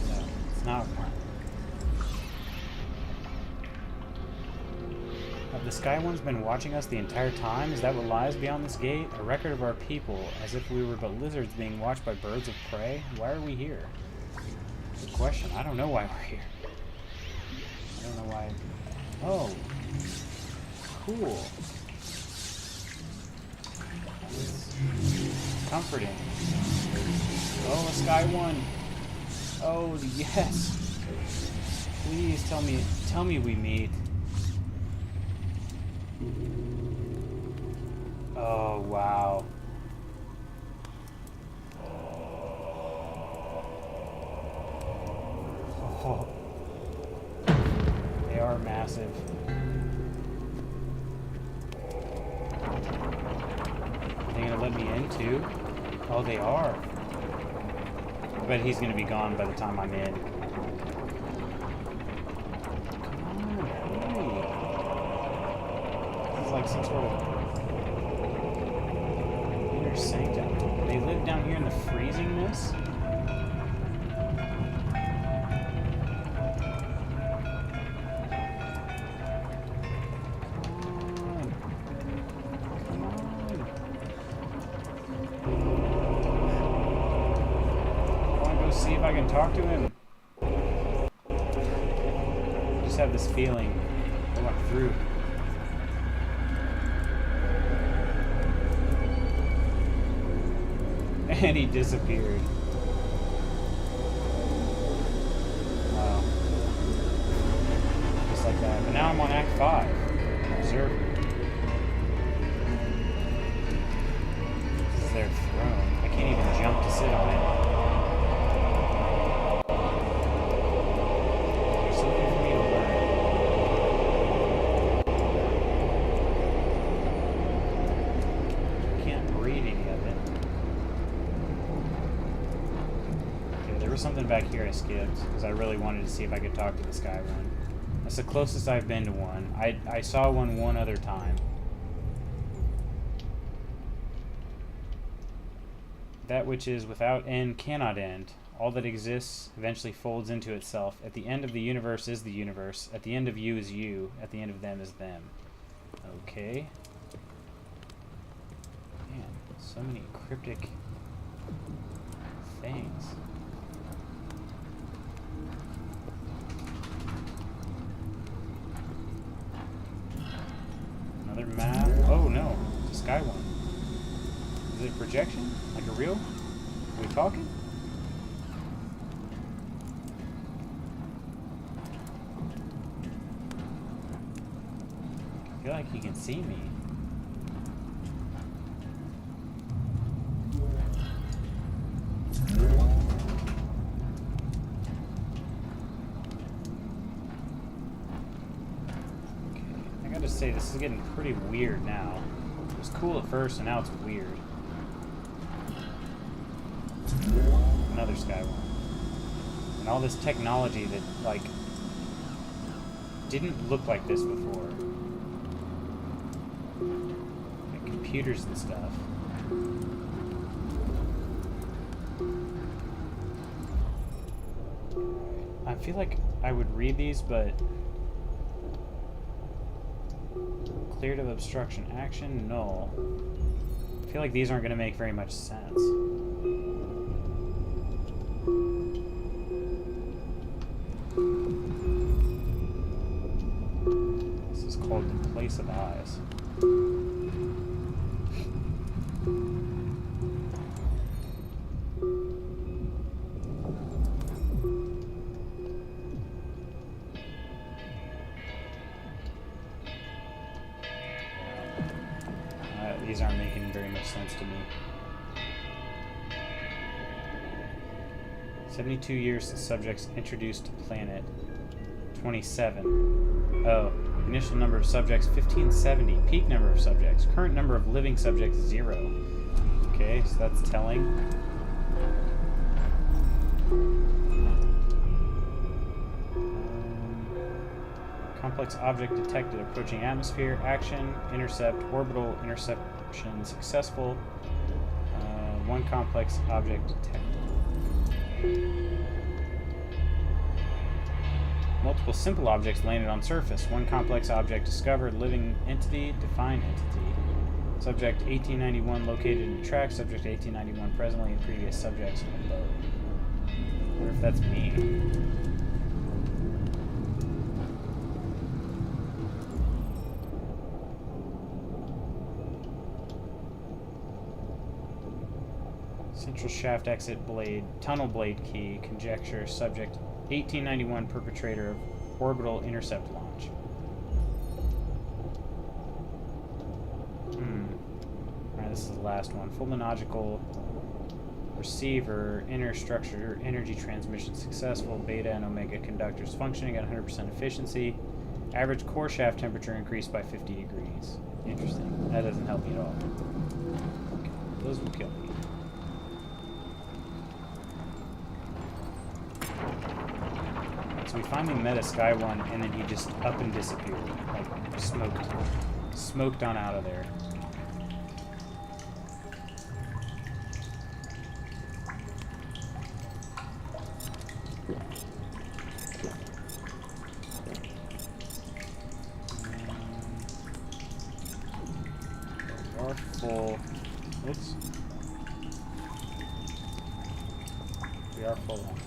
No, it's not one. Have the Sky Ones been watching us the entire time? Is that what lies beyond this gate? A record of our people, as if we were but lizards being watched by birds of prey? Why are we here? Good question. I don't know why we're here. I don't know why. Oh. Cool. It's comforting. Oh, a Sky One. Oh, yes. Please tell me we meet. Oh, wow. Oh. They are massive. Are they gonna let me in too? Oh, they are. I bet he's gonna be gone by the time I'm in. Come on, hurry. This is like some sort of inner sanctum. They live down here in the freezingness? See if I can talk to him. I just have this feeling going through. And he disappeared. Wow. Just like that. But now I'm on Act 5. Observer. This is their throne. I can't even jump to sit on it. Something back here I skipped because I really wanted to see if I could talk to the Sky One. That's the closest I've been to one. I saw one other time. That which is without end cannot end. All that exists eventually folds into itself. At the end of the universe is the universe. At the end of you is you. At the end of them is them. Okay. Man, so many cryptic things. Another map. Oh no, it's a Sky One. Is it a projection? Like a real? Are we talking? I feel like he can see me. Say this is getting pretty weird now. It was cool at first and now it's weird. Another Sky One. And all this technology that like didn't look like this before. Like computers and stuff. I feel like I would read these, but cleared of obstruction. Action, null. I feel like these aren't going to make very much sense. Place of eyes. These aren't making very much sense to me. 72 years since subjects introduced to planet. 27. Oh, initial number of subjects 1570. Peak number of subjects. Current number of living subjects 0. Okay, so that's telling. Complex object detected approaching atmosphere. Action, intercept, orbital interception successful. One complex object detected. Multiple simple objects landed on surface. One complex object discovered. Living entity, defined entity. Subject 1891 located in the track. Subject 1891 presently and previous subjects below. I wonder if that's me. Central shaft exit blade, tunnel blade key, conjecture, subject 1891 perpetrator of orbital intercept launch. Alright, this is the last one. Fulminological receiver, inner structure, energy transmission successful, beta and omega conductors functioning at 100% efficiency. Average core shaft temperature increased by 50 degrees. Interesting. That doesn't help me at all. Okay, those will kill me. So we finally met a Sky One, and then he just up and disappeared. Like, smoked on out of there. We are full. Oops. We are full on this.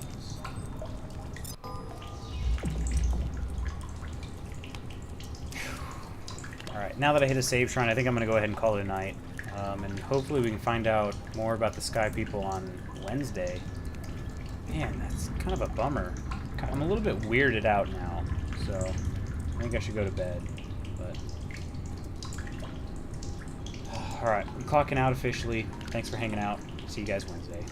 Alright, now that I hit a save shrine, I think I'm going to go ahead and call it a night. And hopefully we can find out more about the Sky People on Wednesday. Man, that's kind of a bummer. I'm a little bit weirded out now, so I think I should go to bed. But alright, I'm clocking out officially. Thanks for hanging out. See you guys Wednesday.